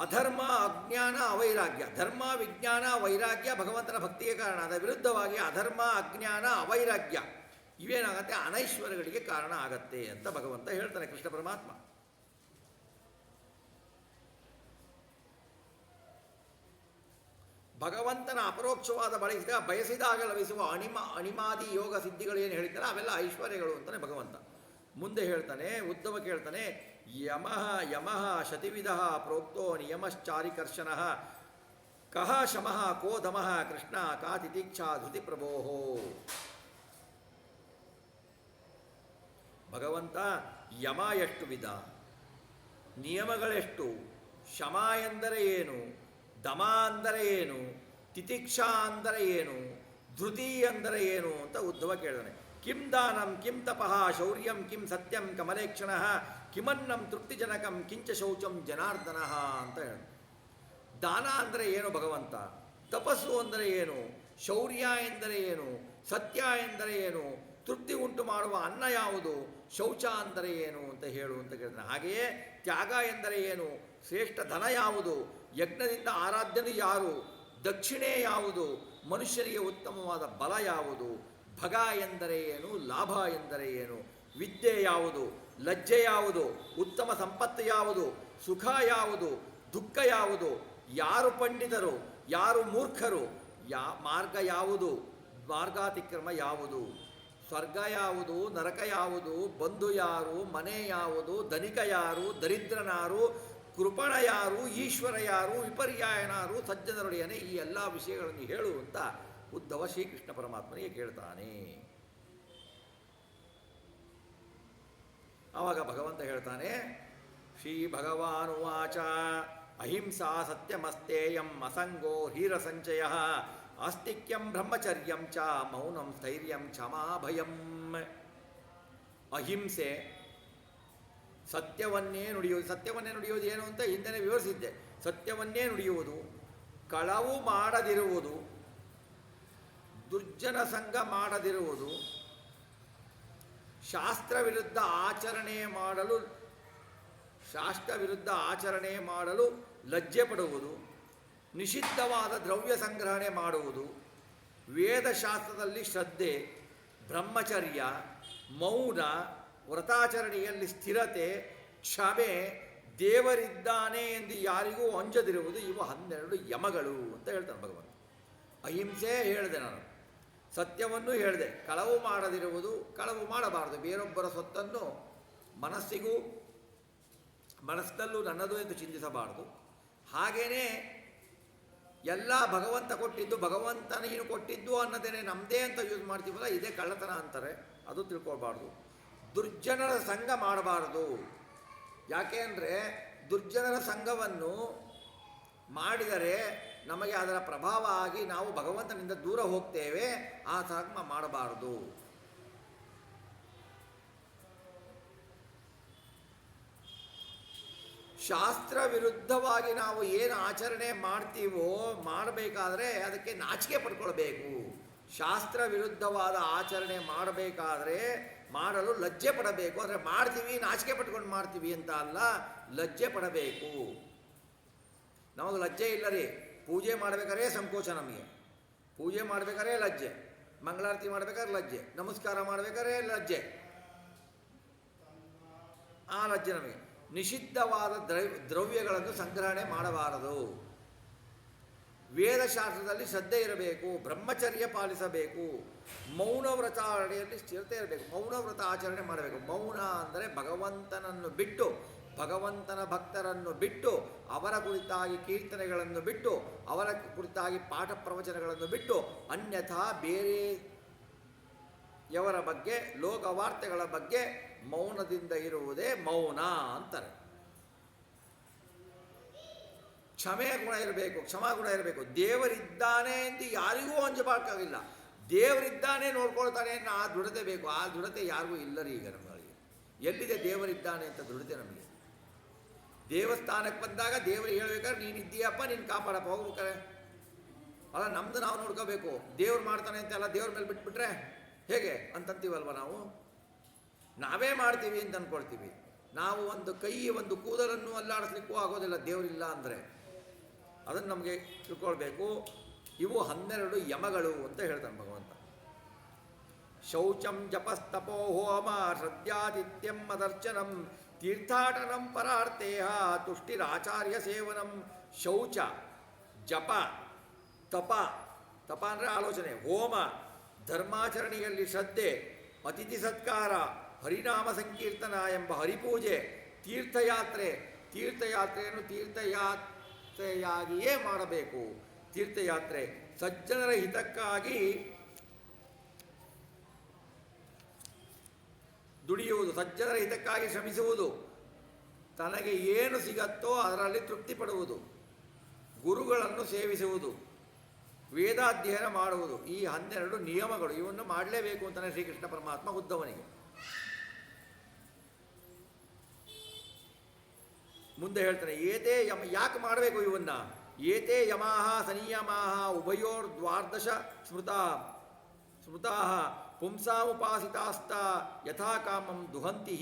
ಅಧರ್ಮ, ಅಜ್ಞಾನ, ಅವೈರಾಗ್ಯ. ಧರ್ಮ, ವಿಜ್ಞಾನ, ವೈರಾಗ್ಯ ಭಗವಂತನ ಭಕ್ತಿಗೆ ಕಾರಣ. ಅದರ ವಿರುದ್ಧವಾಗಿ ಅಧರ್ಮ, ಅಜ್ಞಾನ, ಅವೈರಾಗ್ಯ ಇವೇನಾಗತ್ತೆ? ಅನೈಶ್ವರ್ಯಗಳಿಗೆ ಕಾರಣ ಆಗತ್ತೆ ಅಂತ ಭಗವಂತ ಹೇಳ್ತಾನೆ ಕೃಷ್ಣ ಪರಮಾತ್ಮ. ಭಗವಂತನ ಅಪರೋಕ್ಷವಾದ ಬಯಸಿದಾಗ ಲಭಿಸುವ ಅಣಿಮಾದಿ ಯೋಗ ಸಿದ್ಧಿಗಳೇನು ಹೇಳಿದ್ದಾರೆ ಅವೆಲ್ಲ ಐಶ್ವರ್ಯಗಳು ಅಂತಾನೆ ಭಗವಂತ. ಮುಂದೆ ಹೇಳ್ತಾನೆ, ಉದ್ದವ ಕೇಳ್ತಾನೆ, ಯಮಃ ಶತಿವಿಧ ಪ್ರೋಕ್ತೋ ನಿಯಮಶ್ಚಾರಿಕರ್ಷಣ ಕಹ ಶಮಃ ಕೋ ದಮಃ ಕೃಷ್ಣ ಕಾ ತಿತಿಕ್ಷಾ ಧೃತಿ ಪ್ರಭೋಹೋ. ಭಗವಂತ ಯಮ ಎಷ್ಟು ವಿಧ, ನಿಯಮಗಳೆಷ್ಟು, ಶಮ ಎಂದರೆ ಏನು, ದಮ ಅಂದರೆ ಏನು, ತಿತಿಕ್ಷಾ ಅಂದರೆ ಏನು, ಧೃತಿ ಅಂದರೆ ಏನು ಅಂತ ಉದ್ಧವ ಕೇಳಿದಾನೆ. ಕಿಂ ದಾನಂ ಕಿಂ ತಪಃ ಶೌರ್ಯಂ ಕಿಂ ಸತ್ಯಂ ಕಮಲೇಕ್ಷಣ ಕಿಮನ್ನಂ ತೃಪ್ತಿಜನಕಂ ಕಿಂಚ ಶೌಚಂ ಜನಾರ್ದನ ಅಂತ ಹೇಳ. ದಾನ ಅಂದರೆ ಏನು ಭಗವಂತ, ತಪಸ್ಸು ಅಂದರೆ ಏನು, ಶೌರ್ಯ ಎಂದರೆ ಏನು, ಸತ್ಯ ಎಂದರೆ ಏನು, ತೃಪ್ತಿ ಉಂಟು ಮಾಡುವ ಅನ್ನ ಯಾವುದು, ಶೌಚ ಅಂದರೆ ಏನು ಅಂತ ಹೇಳು ಅಂತ ಕೇಳ್ತಾನೆ. ಹಾಗೆಯೇ ತ್ಯಾಗ ಎಂದರೆ ಏನು, ಶ್ರೇಷ್ಠ ಧನ ಯಾವುದು, ಯಜ್ಞದಿಂದ ಆರಾಧ್ಯನು ಯಾರು, ದಕ್ಷಿಣೆ ಯಾವುದು, ಮನುಷ್ಯನಿಗೆ ಉತ್ತಮವಾದ ಬಲ ಯಾವುದು, ಭಗ ಎಂದರೆ ಏನು, ಲಾಭ ಎಂದರೆ ಏನು, ವಿದ್ಯೆ ಯಾವುದು, ಲಜ್ಜೆ ಯಾವುದು, ಉತ್ತಮ ಸಂಪತ್ತು ಯಾವುದು, ಸುಖ ಯಾವುದು, ದುಃಖ ಯಾವುದು, ಯಾರು ಪಂಡಿತರು, ಯಾರು ಮೂರ್ಖರು, ಮಾರ್ಗ ಯಾವುದು, ಮಾರ್ಗಾತಿಕ್ರಮ ಯಾವುದು, ಸ್ವರ್ಗ ಯಾವುದು, ನರಕ ಯಾವುದು, ಬಂಧು ಯಾರು, ಮನೆ ಯಾವುದು, ಧನಿಕ ಯಾರು, ದರಿದ್ರನಾರು, ಕೃಪಣ ಯಾರು, ಈಶ್ವರ ಯಾರು, ವಿಪರ್ಯಾಯನಾರು, ಸಜ್ಜನರೊಡೆಯನೇ, ಈ ಎಲ್ಲ ವಿಷಯಗಳನ್ನು ಹೇಳುವಂತ ಉದ್ಧವ ಶ್ರೀಕೃಷ್ಣ ಪರಮಾತ್ಮನಿಗೆ ಕೇಳ್ತಾನೆ. ಆವಾಗ ಭಗವಂತ ಹೇಳ್ತಾನೆ, ಶ್ರೀ ಭಗವಾನುವಾಚ ಅಹಿಂಸಾ ಸತ್ಯಮಸ್ತೇಯಂ ಅಸಂಗೋ ಹೀರಸಂಚಯ ಆಸ್ತಿಕ್ಯಂ ಬ್ರಹ್ಮಚರ್ಯಂ ಚ ಮೌನಂ ಸ್ಥೈರ್ಯಂ ಕ್ಷಮಾಭಯಂ. ಅಹಿಂಸೆ, ಸತ್ಯವನ್ನೇ ನುಡಿಯುವುದು. ಸತ್ಯವನ್ನೇ ನುಡಿಯುವುದು ಏನು ಅಂತ ಹಿಂದೆ ವಿವರಿಸಿದ್ದೆ. ಸತ್ಯವನ್ನೇ ನುಡಿಯುವುದು, ಕಳವು ಮಾಡದಿರುವುದು, ದುರ್ಜನ ಸಂಘ ಮಾಡದಿರುವುದು, ಶಾಸ್ತ್ರ ವಿರುದ್ಧ ಆಚರಣೆ ಮಾಡಲು ಲಜ್ಜೆ ಪಡುವುದು, ನಿಷಿದ್ಧವಾದ ದ್ರವ್ಯ ಸಂಗ್ರಹಣೆ ಮಾಡುವುದು, ವೇದಶಾಸ್ತ್ರದಲ್ಲಿ ಶ್ರದ್ಧೆ, ಬ್ರಹ್ಮಚರ್ಯ, ಮೌನ, ವ್ರತಾಚರಣೆಯಲ್ಲಿ ಸ್ಥಿರತೆ, ಕ್ಷಮೆ, ದೇವರಿದ್ದಾನೆ ಎಂದು ಯಾರಿಗೂ ಅಂಜದಿರುವುದು, ಇವು 12 ಯಮಗಳು ಅಂತ ಹೇಳ್ತಾನೆ ಭಗವಂತ. ಅಹಿಂಸೆ ಹೇಳಿದೆ ನಾನು, ಸತ್ಯವನ್ನು ಹೇಳಿದೆ, ಕಳವು ಮಾಡದಿರುವುದು, ಕಳವು ಮಾಡಬಾರದು, ಬೇರೊಬ್ಬರ ಸೊತ್ತನ್ನು ಮನಸ್ಸಿನಲ್ಲೂ ನನ್ನದು ಎಂದು ಚಿಂತಿಸಬಾರದು. ಹಾಗೆಯೇ ಎಲ್ಲ ಭಗವಂತ ಕೊಟ್ಟಿದ್ದು, ಭಗವಂತ ನೀನು ಕೊಟ್ಟಿದ್ದು ಅನ್ನೋದೇನೆ ನಮ್ಮದೇ ಅಂತ ಯೂಸ್ ಮಾಡ್ತೀವಲ್ಲ, ಇದೇ ಕಳ್ಳತನ ಅಂತಾರೆ, ಅದು ತಿಳ್ಕೊಳ್ಬಾರ್ದು. ದುರ್ಜನರ ಸಂಘ ಮಾಡಬಾರದು. ಯಾಕೆ ಅಂದರೆ ದುರ್ಜನರ ಸಂಘವನ್ನು ಮಾಡಿದರೆ ನಮಗೆ ಅದರ ಪ್ರಭಾವ ಆಗಿ ನಾವು ಭಗವಂತನಿಂದ ದೂರ ಹೋಗ್ತೇವೆ. ಆ ಸಂಘ ಮಾಡಬಾರದು. ಶಾಸ್ತ್ರ ವಿರುದ್ಧವಾಗಿ ನಾವು ಏನು ಆಚರಣೆ ಮಾಡ್ತೀವೋ ಮಾಡಬೇಕಾದ್ರೆ ಅದಕ್ಕೆ ನಾಚಿಕೆ ಪಡ್ಕೊಳ್ಬೇಕು. ಶಾಸ್ತ್ರ ವಿರುದ್ಧವಾದ ಆಚರಣೆ ಮಾಡಬೇಕಾದ್ರೆ ಮಾಡಲು ಲಜ್ಜೆ ಪಡಬೇಕು. ಅಂದರೆ ಮಾಡ್ತೀವಿ ನಾಚಿಕೆ ಪಟ್ಕೊಂಡು ಮಾಡ್ತೀವಿ ಅಂತ ಅಲ್ಲ, ಲಜ್ಜೆ ಪಡಬೇಕು. ನಮಗೆ ಲಜ್ಜೆ ಇಲ್ಲ ರೀ. ಪೂಜೆ ಮಾಡಬೇಕಾದ್ರೆ ಸಂಕೋಚ, ನಮಗೆ ಪೂಜೆ ಮಾಡಬೇಕಾದ್ರೆ ಲಜ್ಜೆ, ಮಂಗಳಾರತಿ ಮಾಡಬೇಕಾದ್ರೆ ಲಜ್ಜೆ, ನಮಸ್ಕಾರ ಮಾಡಬೇಕಾದ್ರೆ ಲಜ್ಜೆ, ಆ ಲಜ್ಜೆ ನಮಗೆ. ನಿಷಿದ್ಧವಾದ ದ್ರವ್ಯಗಳನ್ನು ಸಂಗ್ರಹಣೆ ಮಾಡಬಾರದು. ವೇದಶಾಸ್ತ್ರದಲ್ಲಿ ಶ್ರದ್ಧೆ ಇರಬೇಕು, ಬ್ರಹ್ಮಚರ್ಯ ಪಾಲಿಸಬೇಕು, ಮೌನ ವ್ರತ ಆಚರಣೆಯಲ್ಲಿ ಸ್ಥಿರತೆ ಇರಬೇಕು. ಮೌನ ವ್ರತ ಆಚರಣೆ ಮಾಡಬೇಕು. ಮೌನ ಅಂದರೆ ಭಗವಂತನನ್ನು ಬಿಟ್ಟು, ಭಗವಂತನ ಭಕ್ತರನ್ನು ಬಿಟ್ಟು, ಅವರ ಕುರಿತಾಗಿ ಕೀರ್ತನೆಗಳನ್ನು ಬಿಟ್ಟು, ಅವರ ಕುರಿತಾಗಿ ಪಾಠ ಪ್ರವಚನಗಳನ್ನು ಬಿಟ್ಟು, ಅನ್ಯಥಾ ಬೇರೆಯವರ ಬಗ್ಗೆ, ಲೋಕವಾರ್ತೆಗಳ ಬಗ್ಗೆ ಮೌನದಿಂದ ಇರುವುದೇ ಮೌನ ಅಂತಾರೆ. ಕ್ಷಮೆ ಗುಣ ಇರಬೇಕು, ಕ್ಷಮಾಗುಣ ಇರಬೇಕು. ದೇವರಿದ್ದಾನೆ ಎಂದು ಯಾರಿಗೂ ಅಂಜಬೇಕಾಗಿಲ್ಲ. ದೇವರಿದ್ದಾನೆ ನೋಡ್ಕೊಳ್ತಾನೆ ಅನ್ನೋ ಆ ದೃಢತೆ ಬೇಕು. ಆ ದೃಢತೆ ಯಾರಿಗೂ ಇಲ್ಲರಿ ಈಗ ನಮಗೆ. ಎಲ್ಲಿದೆ ದೇವರಿದ್ದಾನೆ ಅಂತ ದೃಢತೆ ನಮಗೆ? ದೇವಸ್ಥಾನಕ್ಕೆ ಬಂದಾಗ ದೇವರಿಗೆ ಹೇಳ್ಬೇಕಾದ್ರೆ ನೀನಿದ್ದೀಯಪ್ಪ, ನೀನು ಕಾಪಾಡಪ್ಪ, ಹೋಗ್ಬೇಕಾರೆ ಅಲ್ಲ, ನಮ್ದು ನಾವು ನೋಡ್ಕೋಬೇಕು. ದೇವ್ರು ಮಾಡ್ತಾನೆ ಅಂತ ಎಲ್ಲ ದೇವ್ರ ಮೇಲೆ ಬಿಟ್ಬಿಟ್ರೆ ಹೇಗೆ ಅಂತಂತೀವಲ್ವ ನಾವು. ನಾವೇ ಮಾಡ್ತೀವಿ ಅಂತ ಅಂದ್ಕೊಳ್ತೀವಿ. ನಾವು ಒಂದು ಕೈ, ಒಂದು ಕೂದಲನ್ನು ಅಲ್ಲಾಡಿಸ್ಲಿಕ್ಕೂ ಆಗೋದಿಲ್ಲ ದೇವರಿಲ್ಲ ಅಂದರೆ. ಅದನ್ನು ನಮಗೆ ತಿಳ್ಕೊಳ್ಬೇಕು. ಇವು 12 ಯಮಗಳು ಅಂತ ಹೇಳ್ತಾನೆ ಭಗವಂತ. ಶೌಚಂ ಜಪಸ್ತಪೋ ಹೋಮ ಶ್ರದ್ಧಾತಿಥ್ಯಂ ಮದರ್ಚನಂ ತೀರ್ಥಾಟನಂ ಪರಾರ್ಥೇಹ ತುಷ್ಟಿರಾಚಾರ್ಯ ಸೇವನಂ. ಶೌಚ, ಜಪ, ತಪ, ತಪ ಅಂದರೆ ಆಲೋಚನೆ, ಹೋಮ, ಧರ್ಮಾಚರಣೆಯಲ್ಲಿ ಶ್ರದ್ಧೆ, ಅತಿಥಿ ಸತ್ಕಾರ, ಹರಿನಾಮ ಸಂಕೀರ್ತನ ಎಂಬ ಹರಿಪೂಜೆ, ತೀರ್ಥಯಾತ್ರೆ. ತೀರ್ಥಯಾತ್ರೆಯನ್ನು ತೀರ್ಥಯಾತ್ರೆಯಾಗಿಯೇ ಮಾಡಬೇಕು. ತೀರ್ಥಯಾತ್ರೆ ಸಜ್ಜನರ ಹಿತಕ್ಕಾಗಿ ದುಡಿಯುವುದು, ಸಜ್ಜನರ ಹಿತಕ್ಕಾಗಿ ಶ್ರಮಿಸುವುದು, ತನಗೆ ಏನು ಸಿಗತ್ತೋ ಅದರಲ್ಲಿ ತೃಪ್ತಿ ಪಡುವುದು, ಗುರುಗಳನ್ನು ಸೇವಿಸುವುದು, ವೇದಾಧ್ಯಯನ ಮಾಡುವುದು. ಈ 12 ನಿಯಮಗಳು, ಇವನ್ನು ಮಾಡಲೇಬೇಕು ಅಂತಾನೆ ಶ್ರೀಕೃಷ್ಣ ಪರಮಾತ್ಮ ಉದ್ಧವನಿಗೆ. ಮುಂದೆ ಹೇಳ್ತಾನೆ, ಏತೇ ಯಮ, ಯಾಕೆ ಮಾಡಬೇಕು ಇವನ್ನ? ಏತೇ ಯಮಾಹ ಸನಿಯಮಾಹ ಉಭಯೋರ್ದ್ವಾದಶ ಸ್ಮೃತಾ ಪುಂಸಾಮುಪಾಸಿತಾಸ್ತ ಯಥಾಕಾಮಂ ದುಹಂತಿ.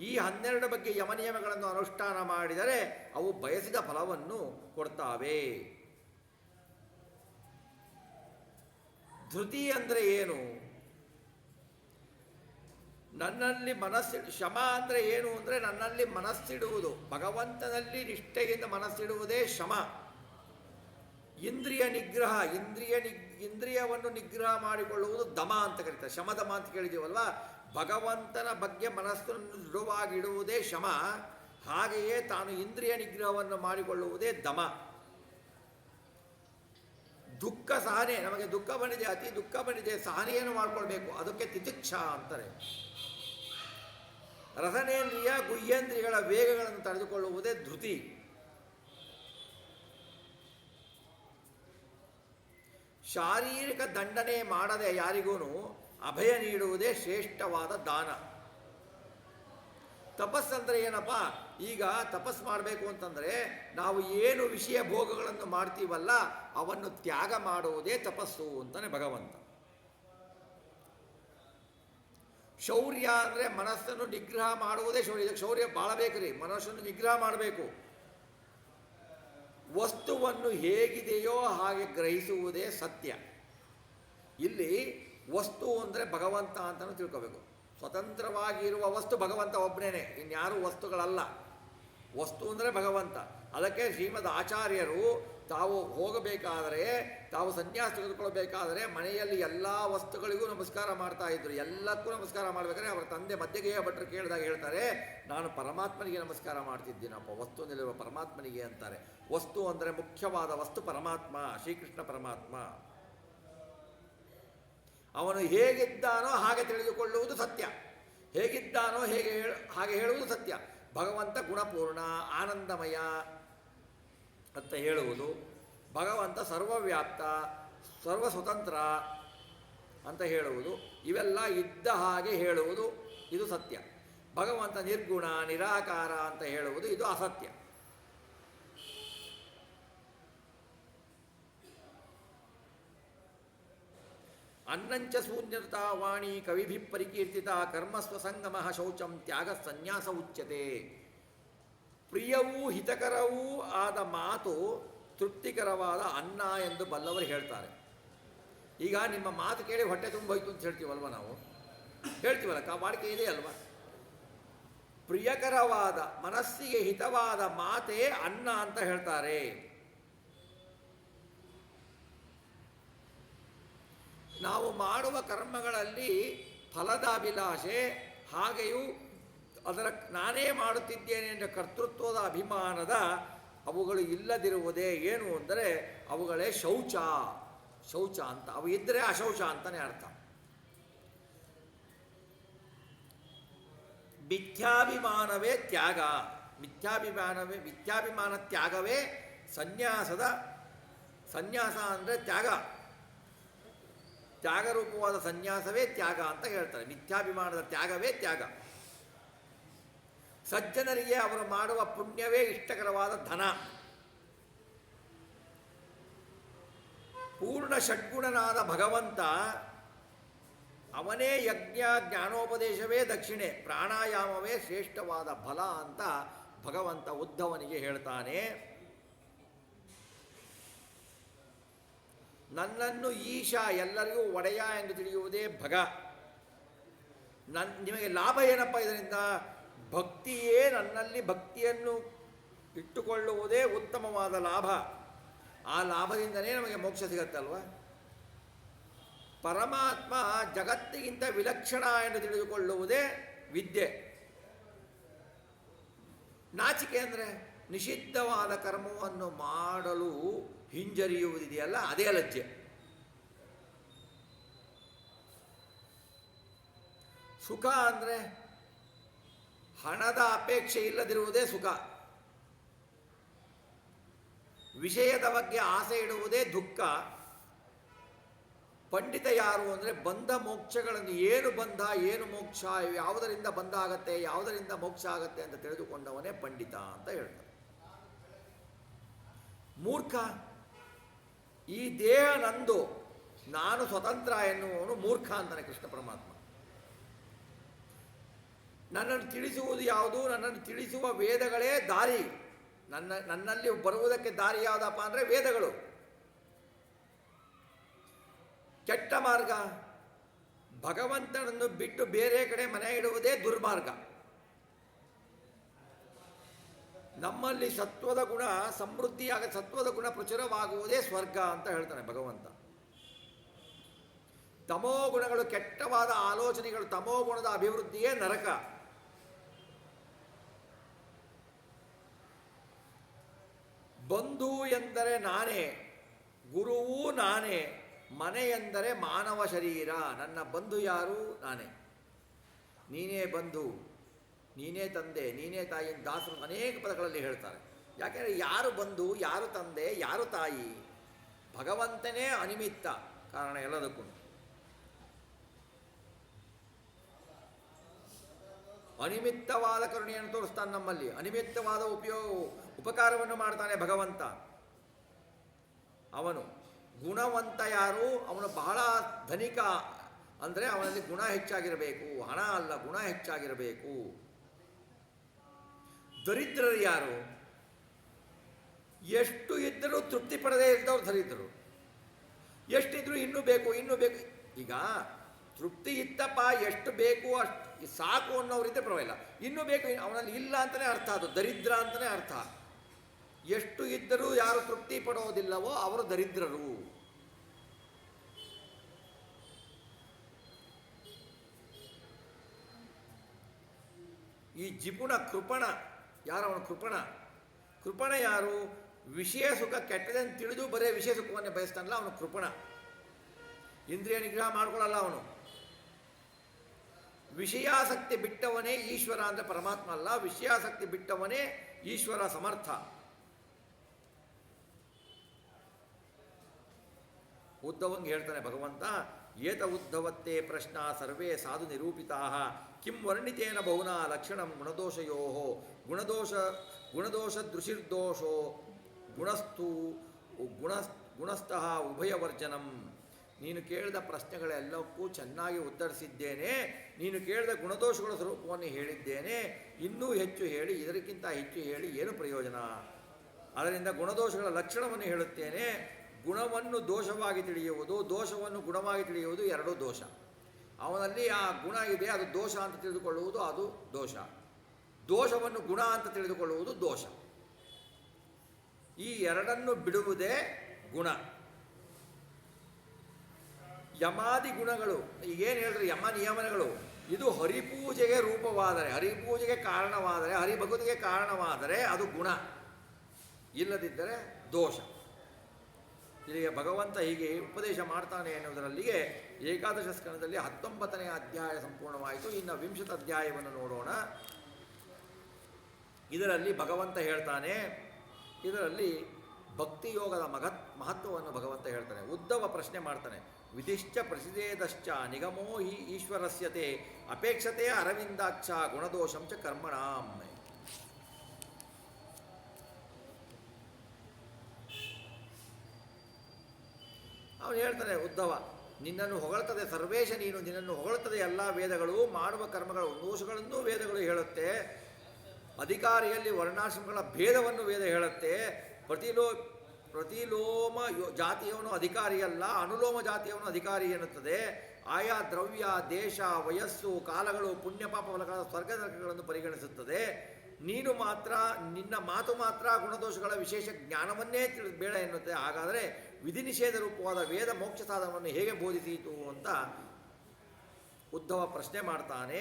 ಈ 12 ಬಗ್ಗೆ ಯಮನಿಯಮಗಳನ್ನು ಅನುಷ್ಠಾನ ಮಾಡಿದರೆ ಅವು ಬಯಸಿದ ಫಲವನ್ನು ಕೊಡ್ತಾವೆ. ಧೃತಿ ಅಂದರೆ ಏನು? ನನ್ನಲ್ಲಿ ಶಮ ಅಂದರೆ ಏನು ಅಂದರೆ ನನ್ನಲ್ಲಿ ಮನಸ್ಸಿಡುವುದು, ಭಗವಂತನಲ್ಲಿ ನಿಷ್ಠೆಯಿಂದ ಮನಸ್ಸಿಡುವುದೇ ಶಮ. ಇಂದ್ರಿಯ ನಿಗ್ರಹ, ಇಂದ್ರಿಯವನ್ನು ನಿಗ್ರಹ ಮಾಡಿಕೊಳ್ಳುವುದು ದಮ ಅಂತ ಕರೀತಾರೆ. ಶಮದಮ ಅಂತ ಕೇಳಿದ್ದೀವಲ್ವ. ಭಗವಂತನ ಬಗ್ಗೆ ಮನಸ್ಸನ್ನು ದೃಢವಾಗಿಡುವುದೇ ಶಮ. ಹಾಗೆಯೇ ತಾನು ಇಂದ್ರಿಯ ನಿಗ್ರಹವನ್ನು ಮಾಡಿಕೊಳ್ಳುವುದೇ ದಮ. ದುಃಖ ಸಹನೆ, ನಮಗೆ ದುಃಖ ಬಂದಿದೆ, ಅತಿ ದುಃಖ ಬಂದಿದೆ, ಸಹನೆಯನ್ನು ಮಾಡಿಕೊಳ್ಬೇಕು, ಅದಕ್ಕೆ ತಿತಿಕ್ಷಾ ಅಂತಾರೆ. ರಸನೇಂದ್ರಿಯ ಗುಹ್ಯೇಂದ್ರಿಯಗಳ ವೇಗಗಳನ್ನು ತಡೆದುಕೊಳ್ಳುವುದೇ ಧೃತಿ. ಶಾರೀರಿಕ ದಂಡನೆ ಮಾಡದೆ ಯಾರಿಗೂ ಅಭಯ ನೀಡುವುದೇ ಶ್ರೇಷ್ಠವಾದ ದಾನ. ತಪಸ್ಸಂದರೆ ಏನಪ್ಪ? ಈಗ ತಪಸ್ಸು ಮಾಡಬೇಕು ಅಂತಂದರೆ ನಾವು ಏನು ವಿಷಯ ಭೋಗಗಳನ್ನು ಮಾಡ್ತೀವಲ್ಲ ಅವನ್ನು ತ್ಯಾಗ ಮಾಡುವುದೇ ತಪಸ್ಸು ಅಂತಾನೆ ಭಗವಂತ. ಶೌರ್ಯ ಅಂದರೆ ಮನಸ್ಸನ್ನು ನಿಗ್ರಹ ಮಾಡುವುದೇ ಶೌರ್ಯ. ಇದಕ್ಕೆ ಶೌರ್ಯ ಭಾಳ ಬೇಕ್ರಿ. ಮನಸ್ಸನ್ನು ನಿಗ್ರಹ ಮಾಡಬೇಕು. ವಸ್ತುವನ್ನು ಹೇಗಿದೆಯೋ ಹಾಗೆ ಗ್ರಹಿಸುವುದೇ ಸತ್ಯ. ಇಲ್ಲಿ ವಸ್ತು ಅಂದರೆ ಭಗವಂತ ಅಂತಲೂ ತಿಳ್ಕೋಬೇಕು. ಸ್ವತಂತ್ರವಾಗಿರುವ ವಸ್ತು ಭಗವಂತ ಒಬ್ಬನೇ, ಇನ್ಯಾರೂ ವಸ್ತುಗಳಲ್ಲ. ವಸ್ತು ಅಂದರೆ ಭಗವಂತ. ಅದಕ್ಕೆ ಶ್ರೀಮದ್ ಆಚಾರ್ಯರು ತಾವು ಹೋಗಬೇಕಾದರೆ, ತಾವು ಸನ್ಯಾಸ ತೆಗೆದುಕೊಳ್ಬೇಕಾದರೆ ಮನೆಯಲ್ಲಿ ಎಲ್ಲ ವಸ್ತುಗಳಿಗೂ ನಮಸ್ಕಾರ ಮಾಡ್ತಾ ಇದ್ರು. ಎಲ್ಲಕ್ಕೂ ನಮಸ್ಕಾರ ಮಾಡಬೇಕಾದ್ರೆ ಅವರ ತಂದೆ ಮಧ್ಯಗೆಯ ಭಟ್ರು ಕೇಳಿದಾಗ ಹೇಳ್ತಾರೆ, ನಾನು ಪರಮಾತ್ಮನಿಗೆ ನಮಸ್ಕಾರ ಮಾಡ್ತಿದ್ದೀನಪ್ಪ, ವಸ್ತುವಿನಲ್ಲಿರುವ ಪರಮಾತ್ಮನಿಗೆ ಅಂತಾರೆ. ವಸ್ತು ಅಂದರೆ ಮುಖ್ಯವಾದ ವಸ್ತು ಪರಮಾತ್ಮ, ಶ್ರೀಕೃಷ್ಣ ಪರಮಾತ್ಮ. ಅವನು ಹೇಗಿದ್ದಾನೋ ಹಾಗೆ ತಿಳಿದುಕೊಳ್ಳುವುದು ಸತ್ಯ, ಹೇಗಿದ್ದಾನೋ ಹಾಗೆ ಹೇಳುವುದು ಸತ್ಯ. ಭಗವಂತ ಗುಣಪೂರ್ಣ, ಆನಂದಮಯ ಅಂತ ಹೇಳುವುದು, ಭಗವಂತ ಸರ್ವವ್ಯಾಪ್ತ, ಸರ್ವಸ್ವತಂತ್ರ ಅಂತ ಹೇಳುವುದು, ಇವೆಲ್ಲ ಇದ್ದ ಹಾಗೆ ಹೇಳುವುದು ಇದು ಸತ್ಯ. ಭಗವಂತ ನಿರ್ಗುಣ, ನಿರಾಕಾರ ಅಂತ ಹೇಳುವುದು ಇದು ಅಸತ್ಯ. ಅನ್ನಂಚ ಶೂನ್ಯತಾ ವಾಣಿ ಕವಿಭಿ ಪರಿಕೀರ್ತಿತ ಕರ್ಮಸ್ವಸಂಗಮ ಶೌಚಂ ತ್ಯಾಗ ಸನ್ಯಾಸ ಉಚ್ಯತೆ. ಪ್ರಿಯವೂ ಹಿತಕರವೂ ಆದ ಮಾತು ತೃಪ್ತಿಕರವಾದ ಅನ್ನ ಎಂದು ಬಲ್ಲವರು ಹೇಳ್ತಾರೆ. ಈಗ ನಿಮ್ಮ ಮಾತು ಕೇಳಿ ಹೊಟ್ಟೆ ತುಂಬ ಹೋಯ್ತು ಅಂತ ಹೇಳ್ತೀವಲ್ವ, ನಾವು ಹೇಳ್ತೀವಲ್ಲ, ವಾಡಿಕೆ ಇದೆ ಅಲ್ವ. ಪ್ರಿಯಕರವಾದ, ಮನಸ್ಸಿಗೆ ಹಿತವಾದ ಮಾತೇ ಅನ್ನ ಅಂತ ಹೇಳ್ತಾರೆ. ನಾವು ಮಾಡುವ ಕರ್ಮಗಳಲ್ಲಿ ಫಲದ ಅಭಿಲಾಷೆ, ಹಾಗೆಯೂ ಅದರ ನಾನೇ ಮಾಡುತ್ತಿದ್ದೇನೆ ಎಂಬ ಕರ್ತೃತ್ವದ ಅಭಿಮಾನದ ಅವುಗಳು ಇಲ್ಲದಿರುವುದೇ ಏನು ಅಂದರೆ ಅವುಗಳೇ ಶೌಚ ಅಂತ. ಅವು ಇದ್ದರೆ ಅಶೌಚ ಅಂತಲೇ ಅರ್ಥ. ಮಿಥ್ಯಾಭಿಮಾನವೇ ತ್ಯಾಗ, ಮಿಥ್ಯಾಭಿಮಾನ ತ್ಯಾಗವೇ ಸನ್ಯಾಸ ಅಂದರೆ ತ್ಯಾಗರೂಪವಾದ ಸನ್ಯಾಸವೇ ತ್ಯಾಗ ಅಂತ ಹೇಳ್ತಾರೆ. ಮಿಥ್ಯಾಭಿಮಾನದ ತ್ಯಾಗವೇ ತ್ಯಾಗ. ಸಜ್ಜನರಿಗೆ ಅವರು ಮಾಡುವ ಪುಣ್ಯವೇ ಇಷ್ಟಕರವಾದ ಧನ. ಪೂರ್ಣ ಷಡ್ಗುಣನಾದ ಭಗವಂತ, ಅವನೇ ಯಜ್ಞ, ಜ್ಞಾನೋಪದೇಶವೇ ದಕ್ಷಿಣೆ, ಪ್ರಾಣಾಯಾಮವೇ ಶ್ರೇಷ್ಠವಾದ ಫಲ ಅಂತ ಭಗವಂತ ಉದ್ಧವನಿಗೆ ಹೇಳ್ತಾನೆ. ನನ್ನನ್ನು ಈಶ, ಎಲ್ಲರಿಗೂ ಒಡೆಯ ಎಂದು ತಿಳಿಯುವುದೇ ಭಗ. ನಿಮಗೆ ಲಾಭ ಏನಪ್ಪ ಇದರಿಂದ? ಭಕ್ತಿಯೇ, ನನ್ನಲ್ಲಿ ಭಕ್ತಿಯನ್ನು ಇಟ್ಟುಕೊಳ್ಳುವುದೇ ಉತ್ತಮವಾದ ಲಾಭ. ಆ ಲಾಭದಿಂದನೇ ನಮಗೆ ಮೋಕ್ಷ ಸಿಗತ್ತಲ್ವ. ಪರಮಾತ್ಮ ಜಗತ್ತಿಗಿಂತ ವಿಲಕ್ಷಣ ಎಂದು ತಿಳಿದುಕೊಳ್ಳುವುದೇ ವಿದ್ಯೆ. ನಾಚಿಕೆ ಅಂದರೆ ನಿಷಿದ್ಧವಾದ ಕರ್ಮವನ್ನು ಮಾಡಲು ಹಿಂಜರಿಯುವುದಿದೆಯಲ್ಲ, ಅದೇ ಲಜ್ಜೆ. ಸುಖ ಅಂದರೆ ಹಣದ ಅಪೇಕ್ಷೆ ಇಲ್ಲದಿರುವುದೇ ಸುಖ. ವಿಷಯದ ಬಗ್ಗೆ ಆಸೆ ಇಡುವುದೇ ದುಃಖ. ಪಂಡಿತ ಯಾರು ಅಂದರೆ ಬಂಧ ಮೋಕ್ಷಗಳನ್ನು, ಏನು ಬಂಧ ಏನು ಮೋಕ್ಷ, ಯಾವುದರಿಂದ ಬಂಧ ಆಗತ್ತೆ, ಯಾವುದರಿಂದ ಮೋಕ್ಷ ಆಗತ್ತೆ ಅಂತ ತಿಳಿದುಕೊಂಡವನೇ ಪಂಡಿತ ಅಂತ ಹೇಳ್ತಾರೆ. ಮೂರ್ಖ, ಈ ದೇಹ ನಂದು, ನಾನು ಸ್ವತಂತ್ರ ಎನ್ನುವನು ಮೂರ್ಖ ಅಂತಾನೆ ಕೃಷ್ಣ ಪರಮಾತ್ಮ. ನನ್ನನ್ನು ತಿಳಿಸುವುದು ಯಾವುದು? ನನ್ನನ್ನು ತಿಳಿಸುವ ವೇದಗಳೇ ದಾರಿ. ನನ್ನಲ್ಲಿ ಬರುವುದಕ್ಕೆ ದಾರಿ ಯಾವುದಪ್ಪ ಅಂದರೆ ವೇದಗಳು. ಕೆಟ್ಟ ಮಾರ್ಗ. ಭಗವಂತನನ್ನು ಬಿಟ್ಟು ಬೇರೆ ಕಡೆ ಮನೆ ಇಡುವುದೇ ದುರ್ಮಾರ್ಗ. ನಮ್ಮಲ್ಲಿ ಸತ್ವದ ಗುಣ ಸಮೃದ್ಧಿಯಾಗ ಸತ್ವದ ಗುಣ ಪ್ರಚುರವಾಗುವುದೇ ಸ್ವರ್ಗ ಅಂತ ಹೇಳ್ತಾನೆ ಭಗವಂತ. ತಮೋ ಗುಣಗಳು, ಕೆಟ್ಟವಾದ ಆಲೋಚನೆಗಳು, ತಮೋ ಗುಣದ ಅಭಿವೃದ್ಧಿಯೇ ನರಕ. ಬಂಧು ಎಂದರೆ ನಾನೇ, ಗುರುವೂ ನಾನೇ, ಮನೆ ಎಂದರೆ ಮಾನವ ಶರೀರ. ನನ್ನ ಬಂಧು ಯಾರು? ನಾನೇ. ನೀನೇ ಬಂಧು, ನೀನೇ ತಂದೆ, ನೀನೇ ತಾಯಿ ಅಂತ ದಾಸರು ಅನೇಕ ಪದಗಳಲ್ಲಿ ಹೇಳ್ತಾರೆ. ಯಾಕೆಂದರೆ ಯಾರು ಬಂಧು, ಯಾರು ತಂದೆ, ಯಾರು ತಾಯಿ? ಭಗವಂತನೇ ಅನಿಮಿತ್ತ ಕಾರಣ ಎಲ್ಲದಕ್ಕೂ. ಅನಿಮಿತ್ತವಾದ ಕರುಣೆಯನ್ನು ತೋರಿಸ್ತಾನೆ ನಮ್ಮಲ್ಲಿ, ಅನಿಮಿತ್ತವಾದ ಉಪಕಾರವನ್ನು ಮಾಡ್ತಾನೆ ಭಗವಂತ. ಅವನು ಗುಣವಂತ ಯಾರು? ಅವನು ಬಹಳ ಧನಿಕ ಅಂದರೆ ಅವನಲ್ಲಿ ಗುಣ ಹೆಚ್ಚಾಗಿರಬೇಕು, ಹಣ ಅಲ್ಲ, ಗುಣ ಹೆಚ್ಚಾಗಿರಬೇಕು. ದರಿದ್ರರು ಯಾರು? ಎಷ್ಟು ಇದ್ದರೂ ತೃಪ್ತಿ ಪಡದೇ ಇದ್ದವ್ರು ದರಿದ್ರರು. ಎಷ್ಟಿದ್ರು ಇನ್ನೂ ಬೇಕು, ಇನ್ನೂ ಬೇಕು. ಈಗ ತೃಪ್ತಿ ಇತ್ತಪ್ಪ, ಎಷ್ಟು ಬೇಕು ಅಷ್ಟು ಸಾಕು ಅನ್ನೋರಿದ್ದರೆ ಪರವಾಗಿಲ್ಲ, ಇನ್ನೂ ಬೇಕು ಅವನಲ್ಲಿ ಇಲ್ಲ ಅಂತಲೇ ಅರ್ಥ. ಅದು ದರಿದ್ರ ಅಂತಲೇ ಅರ್ಥ. ಎಷ್ಟು ಇದ್ದರೂ ಯಾರು ತೃಪ್ತಿ ಪಡೋದಿಲ್ಲವೋ ಅವರು ದರಿದ್ರರು. ಈ ಜಿಪುಣ ಕೃಪಣ ಯಾರವನು? ಕೃಪಣ ಯಾರು? ವಿಷಯ ಸುಖ ಕೆಟ್ಟದನ್ನು ತಿಳಿದು ಬರೇ ವಿಷಯ ಸುಖವನ್ನೇ ಬಯಸ್ತಾನಲ್ಲ ಅವನು ಕೃಪಣ. ಇಂದ್ರಿಯ ನಿಗ್ರಹ ಮಾಡ್ಕೊಳ್ಳಲ್ಲ ಅವನು. ವಿಷಯಾಸಕ್ತಿ ಬಿಟ್ಟವನೇ ಈಶ್ವರ ಅಂದರೆ ಪರಮಾತ್ಮ ಅಲ್ಲ, ವಿಷಯಾಸಕ್ತಿ ಬಿಟ್ಟವನೇ ಈಶ್ವರ ಸಮರ್ಥ. ಉದ್ಧವಂಗೆ ಹೇಳ್ತಾನೆ ಭಗವಂತ, ಏತ ಉದ್ಧವತ್ತೇ ಪ್ರಶ್ನ ಸರ್ವೇ ಸಾಧು ನಿರೂಪಿತಾ ಕಿಂ ವರ್ಣಿತೇನ ಬಹುನಾ ಲಕ್ಷಣಂ ಗುಣದೋಷಯೋ ಗುಣದೋಷ ದೃಶಿರ್ದೋಷೋ ಗುಣಸ್ಥಃ ಉಭಯವರ್ಜನಂ. ನೀನು ಕೇಳಿದ ಪ್ರಶ್ನೆಗಳೆಲ್ಲಕ್ಕೂ ಚೆನ್ನಾಗಿ ಉತ್ತರಿಸಿದ್ದೇನೆ. ನೀನು ಕೇಳಿದ ಗುಣದೋಷಗಳ ಸ್ವರೂಪವನ್ನು ಹೇಳಿದ್ದೇನೆ. ಇನ್ನೂ ಹೆಚ್ಚು ಹೇಳಿ, ಇದಕ್ಕಿಂತ ಹೆಚ್ಚು ಹೇಳಿ ಏನು ಪ್ರಯೋಜನ? ಅದರಿಂದ ಗುಣದೋಷಗಳ ಲಕ್ಷಣವನ್ನು ಹೇಳುತ್ತೇನೆ. ಗುಣವನ್ನು ದೋಷವಾಗಿ ತಿಳಿಯುವುದು, ದೋಷವನ್ನು ಗುಣವಾಗಿ ತಿಳಿಯುವುದು ಎರಡೂ ದೋಷ. ಅವನಲ್ಲಿ ಆ ಗುಣ ಇದೆ, ಅದು ದೋಷ ಅಂತ ತಿಳಿದುಕೊಳ್ಳುವುದು ಅದು ದೋಷ. ದೋಷವನ್ನು ಗುಣ ಅಂತ ತಿಳಿದುಕೊಳ್ಳುವುದು ದೋಷ. ಈ ಎರಡನ್ನು ಬಿಡುವುದೇ ಗುಣ. ಯಮಾದಿ ಗುಣಗಳು ಈಗೇನು ಹೇಳಿದ್ರೆ ಯಮ ನಿಯಮನಗಳು, ಇದು ಹರಿಪೂಜೆಗೆ ರೂಪವಾದರೆ, ಹರಿಪೂಜೆಗೆ ಕಾರಣವಾದರೆ, ಹರಿಭಗವತಿಗೆ ಕಾರಣವಾದರೆ ಅದು ಗುಣ, ಇಲ್ಲದಿದ್ದರೆ ದೋಷ. ಇಲ್ಲಿಗೆ ಭಗವಂತ ಹೀಗೆ ಉಪದೇಶ ಮಾಡ್ತಾನೆ ಎನ್ನುವುದರಲ್ಲಿಗೆ ಏಕಾದಶ ಸ್ಕಂದದಲ್ಲಿ 19ನೇ ಅಧ್ಯಾಯ ಸಂಪೂರ್ಣವಾಯಿತು. ಇನ್ನು 20ನೇ ಅಧ್ಯಾಯವನ್ನು ನೋಡೋಣ. ಇದರಲ್ಲಿ ಭಗವಂತ ಹೇಳ್ತಾನೆ, ಇದರಲ್ಲಿ ಭಕ್ತಿಯೋಗದ ಮಹತ್ವವನ್ನು ಭಗವಂತ ಹೇಳ್ತಾನೆ. ಉದ್ಧವ ಪ್ರಶ್ನೆ ಮಾಡ್ತಾನೆ, ವಿಧಿಶ್ಚ ಪ್ರಸಿದೇದಶ್ಚ ನಿಗಮೋ ಹಿ ಈಶ್ವರಸ್ಯತೆ ಅಪೇಕ್ಷತೆ ಅರವಿಂದಾಕ್ಷ ಗುಣದೋಷಂ ಚ ಕರ್ಮಣಾಂ. ಅವನು ಹೇಳ್ತಾನೆ, ಉದ್ಧವ ನಿನ್ನನ್ನು ಹೊಗಳ್ತದೆ ಸರ್ವೇಶ, ನಿನ್ನನ್ನು ಹೊಗಳ್ತದೆ ಎಲ್ಲ ವೇದಗಳು. ಮಾಡುವ ಕರ್ಮಗಳ ದೋಷಗಳನ್ನೂ ವೇದಗಳು ಹೇಳುತ್ತೆ. ಅಧಿಕಾರಿಯಲ್ಲಿ ವರ್ಣಾಶ್ರಮಗಳ ಭೇದವನ್ನು ವೇದ ಹೇಳುತ್ತೆ. ಪ್ರತಿಲೋಮ ಜಾತಿಯವನು ಅಧಿಕಾರಿಯಲ್ಲ, ಅನುಲೋಮ ಜಾತಿಯವನು ಅಧಿಕಾರಿ ಎನ್ನುತ್ತದೆ. ಆಯಾ ದ್ರವ್ಯ, ದೇಶ, ವಯಸ್ಸು, ಕಾಲಗಳು, ಪುಣ್ಯಪಾಪ ಫಲಗಳ ಸ್ವರ್ಗ ನರಕಗಳನ್ನು ಪರಿಗಣಿಸುತ್ತದೆ. ನೀನು ಮಾತ್ರ, ನಿನ್ನ ಮಾತು ಮಾತ್ರ ಗುಣದೋಷಗಳ ವಿಶೇಷ ಜ್ಞಾನವನ್ನೇ ಬೇಡ ಎನ್ನುತ್ತೆ. ಹಾಗಾದರೆ ವಿಧಿ ನಿಷೇಧ ರೂಪವಾದ ವೇದ ಮೋಕ್ಷ ಸಾಧನವನ್ನು ಹೇಗೆ ಬೋಧಿಸಿತು ಅಂತ ಉದ್ಧವ ಪ್ರಶ್ನೆ ಮಾಡ್ತಾನೆ.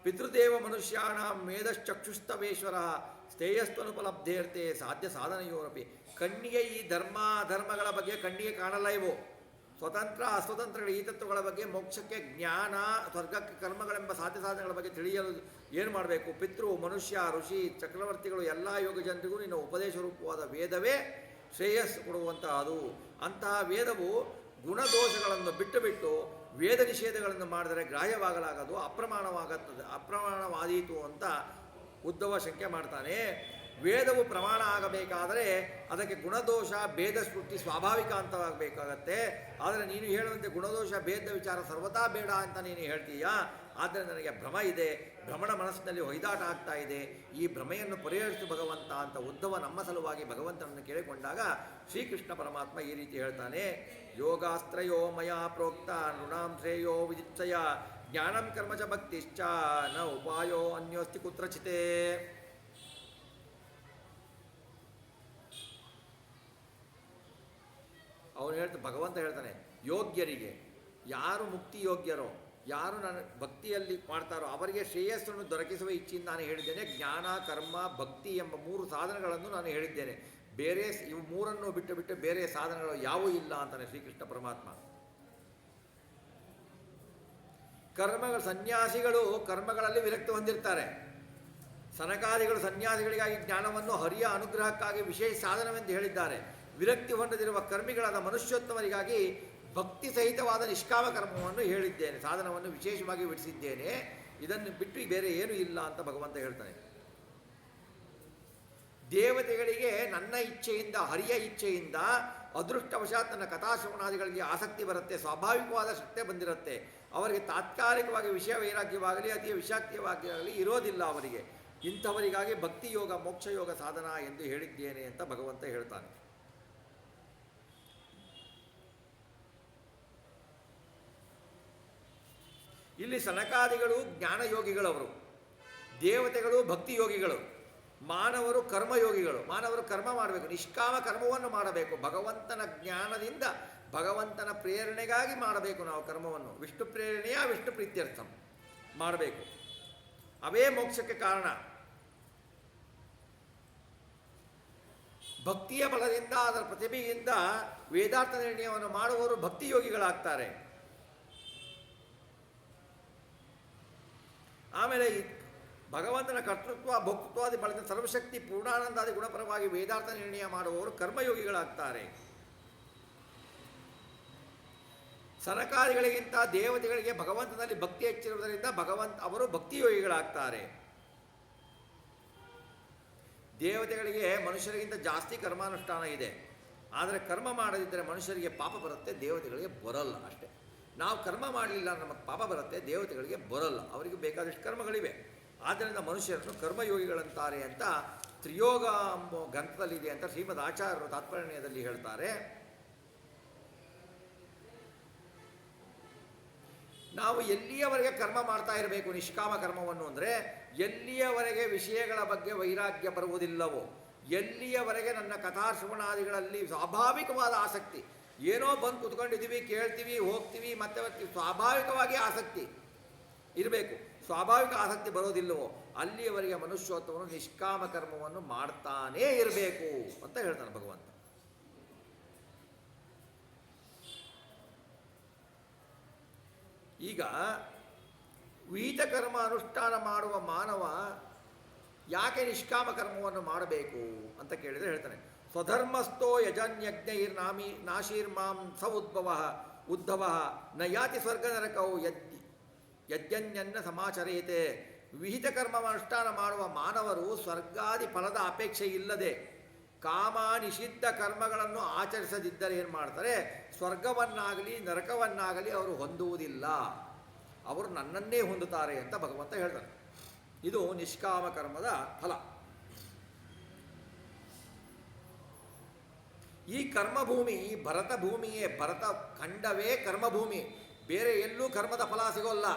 ಪಿತೃದೇವ ಮನುಷ್ಯಾಣ ಮೇಧಶ್ಚಕ್ಷುಸ್ತವೇಶ್ವರ ಸ್ಥೇಯಸ್ತ್ವನುಪಲಬ್ಧೇರ್ತೆ ಸಾಧ್ಯ ಸಾಧನೆಯೋರಪಿ. ಕಣ್ಣಿಗೆ ಈ ಧರ್ಮಗಳ ಬಗ್ಗೆ ಕಣ್ಣಿಗೆ ಕಾಣಲ್ಲ ಇವು. ಸ್ವತಂತ್ರ ಅಸ್ವತಂತ್ರಗಳ ಈ ತತ್ವಗಳ ಬಗ್ಗೆ, ಮೋಕ್ಷಕ್ಕೆ ಜ್ಞಾನ, ಸ್ವರ್ಗಕ್ಕೆ ಕರ್ಮಗಳೆಂಬ ಸಾಧ್ಯ ಸಾಧನೆಗಳ ಬಗ್ಗೆ ತಿಳಿಯಲು ಏನು ಮಾಡಬೇಕು? ಪಿತೃ, ಮನುಷ್ಯ, ಋಷಿ, ಚಕ್ರವರ್ತಿಗಳು ಎಲ್ಲ ಯೋಗ ಜನರಿಗೂ ನಿನ್ನ ಉಪದೇಶ ರೂಪವಾದ ವೇದವೇ ಶ್ರೇಯಸ್ಸು ಕೊಡುವಂತಹದು. ಅಂತಹ ವೇದವು ಗುಣದೋಷಗಳನ್ನು ಬಿಟ್ಟು ವೇದ ನಿಷೇಧಗಳನ್ನು ಮಾಡಿದರೆ ಗ್ರಾಹ್ಯವಾಗಲಾಗದು, ಅಪ್ರಮಾಣವಾದೀತು ಅಂತ ಉದ್ಧವ ಶಂಕೆ ಮಾಡ್ತಾನೆ. ವೇದವು ಪ್ರಮಾಣ ಆಗಬೇಕಾದರೆ ಅದಕ್ಕೆ ಗುಣದೋಷ ಭೇದ ಸ್ಫೂರ್ತಿ ಸ್ವಾಭಾವಿಕ ಅಂತವಾಗಬೇಕಾಗತ್ತೆ. ಆದರೆ ನೀನು ಹೇಳುವಂತೆ ಗುಣದೋಷ ಭೇದ ವಿಚಾರ ಸರ್ವತಾ ಬೇಡ ಅಂತ ನೀನು ಹೇಳ್ತೀಯಾ. ಆದರೆ ನನಗೆ ಭ್ರಮ ಇದೆ. ಭ್ರಮಣ ಮನಸ್ಸಿನಲ್ಲಿ ಹೊಯ್ದಾಟ ಆಗ್ತಾ ಇದೆ, ಈ ಭ್ರಮೆಯನ್ನು ಪರಿಹರಿಸು ಭಗವಂತ ಅಂತ ಉದ್ಧವ ನಮ್ಮ ಸಲುವಾಗಿ ಭಗವಂತನನ್ನು ಕೇಳಿಕೊಂಡಾಗ ಶ್ರೀಕೃಷ್ಣ ಪರಮಾತ್ಮ ಈ ರೀತಿ ಹೇಳ್ತಾನೆ, ಯೋಗಾಸ್ತ್ರಯೋ ಮಯಾ ಪ್ರೋಕ್ತ ನೃಣಾಂ ಶ್ರೇಯೋ ವಿಜಿತ್ಸಯ ಜ್ಞಾನಂ ಕರ್ಮ ಚ ಭಕ್ತಿಶ್ಚ ನ ಉಪಾಯೋ ಅನ್ಯೋಸ್ತಿ ಕುತ್ರಚಿತೆ. ಭಗವಂತ ಹೇಳ್ತಾನೆ, ಯೋಗ್ಯರಿಗೆ, ಯಾರು ಮುಕ್ತಿ ಯೋಗ್ಯರೋ, ಯಾರು ನನ್ನ ಭಕ್ತಿಯಲ್ಲಿ ಮಾಡ್ತಾರೋ ಅವರಿಗೆ ಶ್ರೇಯಸ್ಸನ್ನು ದೊರಕಿಸುವ ಇಚ್ಛೆಯಿಂದ ನಾನು ಹೇಳಿದ್ದೇನೆ. ಜ್ಞಾನ, ಕರ್ಮ, ಭಕ್ತಿ ಎಂಬ 3 ಸಾಧನಗಳನ್ನು ನಾನು ಹೇಳಿದ್ದೇನೆ. ಬೇರೆ ಇವು 3 ಬಿಟ್ಟು ಬೇರೆ ಸಾಧನಗಳು ಯಾವೂ ಇಲ್ಲ ಅಂತಾನೆ ಶ್ರೀಕೃಷ್ಣ ಪರಮಾತ್ಮ. ಸನ್ಯಾಸಿಗಳು ಕರ್ಮಗಳಲ್ಲಿ ವಿರಕ್ತಿ ಹೊಂದಿರ್ತಾರೆ. ಸನಕಾದಿಗಳು ಸನ್ಯಾಸಿಗಳಿಗಾಗಿ ಜ್ಞಾನವನ್ನು ಹರಿಯ ಅನುಗ್ರಹಕ್ಕಾಗಿ ವಿಶೇಷ ಸಾಧನವೆಂದು ಹೇಳಿದ್ದಾರೆ. ವಿರಕ್ತಿ ಹೊಂದದಿರುವ ಕರ್ಮಿಗಳಾದ ಮನುಷ್ಯೋತ್ತಮರಿಗಾಗಿ ಭಕ್ತಿ ಸಹಿತವಾದ ನಿಷ್ಕಾಮ ಕರ್ಮವನ್ನು ಹೇಳಿದ್ದೇನೆ, ಸಾಧನವನ್ನು ವಿಶೇಷವಾಗಿ ಬಿಡಿಸಿದ್ದೇನೆ. ಇದನ್ನು ಬಿಟ್ಟು ಬೇರೆ ಏನೂ ಇಲ್ಲ ಅಂತ ಭಗವಂತ ಹೇಳ್ತಾನೆ. ದೇವತೆಗಳಿಗೆ ನನ್ನ ಇಚ್ಛೆಯಿಂದ, ಹರಿಯ ಇಚ್ಛೆಯಿಂದ ಅದೃಷ್ಟವಶಾತ್ ನನ್ನ ಕಥಾಶ್ರವಣಾದಿಗಳಿಗೆ ಆಸಕ್ತಿ ಬರುತ್ತೆ, ಸ್ವಾಭಾವಿಕವಾದ ಶಕ್ತಿ ಬಂದಿರುತ್ತೆ. ಅವರಿಗೆ ತಾತ್ಕಾಲಿಕವಾಗಿ ವಿಷಯ ವೈರಾಗ್ಯವಾಗಲಿ ಅತಿ ವಿಷಾಕ್ತಿಯವಾಗಲಿ ಇರೋದಿಲ್ಲ. ಅವರಿಗೆ ಇಂಥವರಿಗಾಗಿ ಭಕ್ತಿ ಯೋಗ, ಮೋಕ್ಷ ಯೋಗ ಸಾಧನ ಎಂದು ಹೇಳಿದ್ದೇನೆ ಅಂತ ಭಗವಂತ ಹೇಳ್ತಾನೆ. ಇಲ್ಲಿ ಸನಕಾದಿಗಳು ಜ್ಞಾನಯೋಗಿಗಳವರು, ದೇವತೆಗಳು ಭಕ್ತಿ ಯೋಗಿಗಳು, ಮಾನವರು ಕರ್ಮಯೋಗಿಗಳು. ಮಾನವರು ಕರ್ಮ ಮಾಡಬೇಕು, ನಿಷ್ಕಾಮ ಕರ್ಮವನ್ನು ಮಾಡಬೇಕು. ಭಗವಂತನ ಜ್ಞಾನದಿಂದ, ಭಗವಂತನ ಪ್ರೇರಣೆಗಾಗಿ ಮಾಡಬೇಕು ನಾವು ಕರ್ಮವನ್ನು. ವಿಷ್ಣು ಪ್ರೇರಣೆಯ ವಿಷ್ಣು ಪ್ರೀತ್ಯರ್ಥಂ ಮಾಡಬೇಕು. ಅವೇ ಮೋಕ್ಷಕ್ಕೆ ಕಾರಣ. ಭಕ್ತಿಯ ಬಲದಿಂದ, ಅದರ ಪ್ರತಿಭೆಯಿಂದ ವೇದಾರ್ಥ ನಿರ್ಣಯವನ್ನು ಮಾಡುವವರು ಭಕ್ತಿಯೋಗಿಗಳಾಗ್ತಾರೆ. ಆಮೇಲೆ ಭಗವಂತನ ಕರ್ತೃತ್ವ, ಭೋಕ್ತೃತ್ವಾದಿ ಬಲದಿಂದ ಸರ್ವಶಕ್ತಿ, ಪೂರ್ಣಾನಂದಾದಿ ಗುಣಪರವಾಗಿ ವೇದಾರ್ಥ ನಿರ್ಣಯ ಮಾಡುವವರು ಕರ್ಮಯೋಗಿಗಳಾಗ್ತಾರೆ. ಸನಕಾದಿಗಳಿಗಿಂತ ದೇವತೆಗಳಿಗೆ ಭಗವಂತನಲ್ಲಿ ಭಕ್ತಿ ಹೆಚ್ಚಿರುವುದರಿಂದ ಅವರು ಭಕ್ತಿಯೋಗಿಗಳಾಗ್ತಾರೆ. ದೇವತೆಗಳಿಗೆ ಮನುಷ್ಯರಿಗಿಂತ ಜಾಸ್ತಿ ಕರ್ಮಾನುಷ್ಠಾನ ಇದೆ. ಆದರೆ ಕರ್ಮ ಮಾಡದಿದ್ದರೆ ಮನುಷ್ಯರಿಗೆ ಪಾಪ ಬರುತ್ತೆ, ದೇವತೆಗಳಿಗೆ ಬರಲ್ಲ. ಅಷ್ಟೇ. ನಾವು ಕರ್ಮ ಮಾಡಲಿಲ್ಲ ನಮಗೆ ಪಾಪ ಬರುತ್ತೆ, ದೇವತೆಗಳಿಗೆ ಬರಲ್ಲ. ಅವರಿಗೆ ಬೇಕಾದಷ್ಟು ಕರ್ಮಗಳಿವೆ. ಆದ್ದರಿಂದ ಮನುಷ್ಯರನ್ನು ಕರ್ಮಯೋಗಿಗಳಂತಾರೆ ಅಂತ ತ್ರಿಯೋಗ ಎಂಬ ಗ್ರಂಥದಲ್ಲಿದೆ ಅಂತ ಶ್ರೀಮದ್ ಆಚಾರ್ಯರು ತಾತ್ಪರ್ಯದಲ್ಲಿ ಹೇಳ್ತಾರೆ. ನಾವು ಎಲ್ಲಿಯವರೆಗೆ ಕರ್ಮ ಮಾಡ್ತಾ ಇರಬೇಕು ನಿಷ್ಕಾಮ ಕರ್ಮವನ್ನು ಅಂದರೆ, ಎಲ್ಲಿಯವರೆಗೆ ವಿಷಯಗಳ ಬಗ್ಗೆ ವೈರಾಗ್ಯ ಬರುವುದಿಲ್ಲವೋ, ಎಲ್ಲಿಯವರೆಗೆ ನನ್ನ ಕಥಾಶ್ರವಣಾದಿಗಳಲ್ಲಿ ಸ್ವಾಭಾವಿಕವಾದ ಆಸಕ್ತಿ, ಏನೋ ಬಂದು ಕುತ್ಕೊಂಡಿದ್ದೀವಿ, ಕೇಳ್ತೀವಿ, ಹೋಗ್ತೀವಿ, ಮತ್ತೆ ಸ್ವಾಭಾವಿಕವಾಗಿ ಆಸಕ್ತಿ ಇರಬೇಕು. ಸ್ವಾಭಾವಿಕ ಆಸಕ್ತಿ ಬರೋದಿಲ್ಲವೋ ಅಲ್ಲಿಯವರೆಗೆ ಮನುಷ್ಯೋತ್ತಮನು ನಿಷ್ಕಾಮ ಕರ್ಮವನ್ನು ಮಾಡ್ತಾನೇ ಇರಬೇಕು ಅಂತ ಹೇಳ್ತಾನೆ ಭಗವಂತ. ಈಗ ವಿಹಿತ ಕರ್ಮ ಅನುಷ್ಠಾನ ಮಾಡುವ ಮಾನವ ಯಾಕೆ ನಿಷ್ಕಾಮ ಕರ್ಮವನ್ನು ಮಾಡಬೇಕು ಅಂತ ಕೇಳಿದರೆ ಹೇಳ್ತಾನೆ, ಸ್ವಧರ್ಮಸ್ಥೋ ಯಜನ್ಯಜ್ಞೈರ್ನಾಮಿ ನಾಶೀರ್ಮಾಂ ಸ ಉದ್ಭವ ನ ಯಾತಿ ಸ್ವರ್ಗ ನರಕವು ಯಜ್ಞನ್ಯನ್ನ ಸಮಾಚರೇತೆ. ವಿಹಿತ ಕರ್ಮ ಅನುಷ್ಠಾನ ಮಾಡುವ ಮಾನವರು ಸ್ವರ್ಗಾದಿ ಫಲದ ಅಪೇಕ್ಷೆ ಇಲ್ಲದೆ ಕಾಮ ನಿಷಿದ್ಧ ಕರ್ಮಗಳನ್ನು ಆಚರಿಸದಿದ್ದರೆ ಏನು ಮಾಡ್ತಾರೆ, ಸ್ವರ್ಗವನ್ನಾಗಲಿ ನರಕವನ್ನಾಗಲಿ ಅವರು ಹೊಂದುವುದಿಲ್ಲ, ಅವರು ನನ್ನನ್ನೇ ಹೊಂದುತ್ತಾರೆ ಅಂತ ಭಗವಂತ ಹೇಳ್ತಾನೆ. ಇದು ನಿಷ್ಕಾಮ ಕರ್ಮದ ಫಲ. ಈ ಕರ್ಮಭೂಮಿ ಭರತ ಭೂಮಿಯೇ, ಭರತ ಖಂಡವೇ ಕರ್ಮಭೂಮಿ. ಬೇರೆ ಎಲ್ಲೂ ಕರ್ಮದ ಫಲ ಸಿಗೋಲ್ಲ.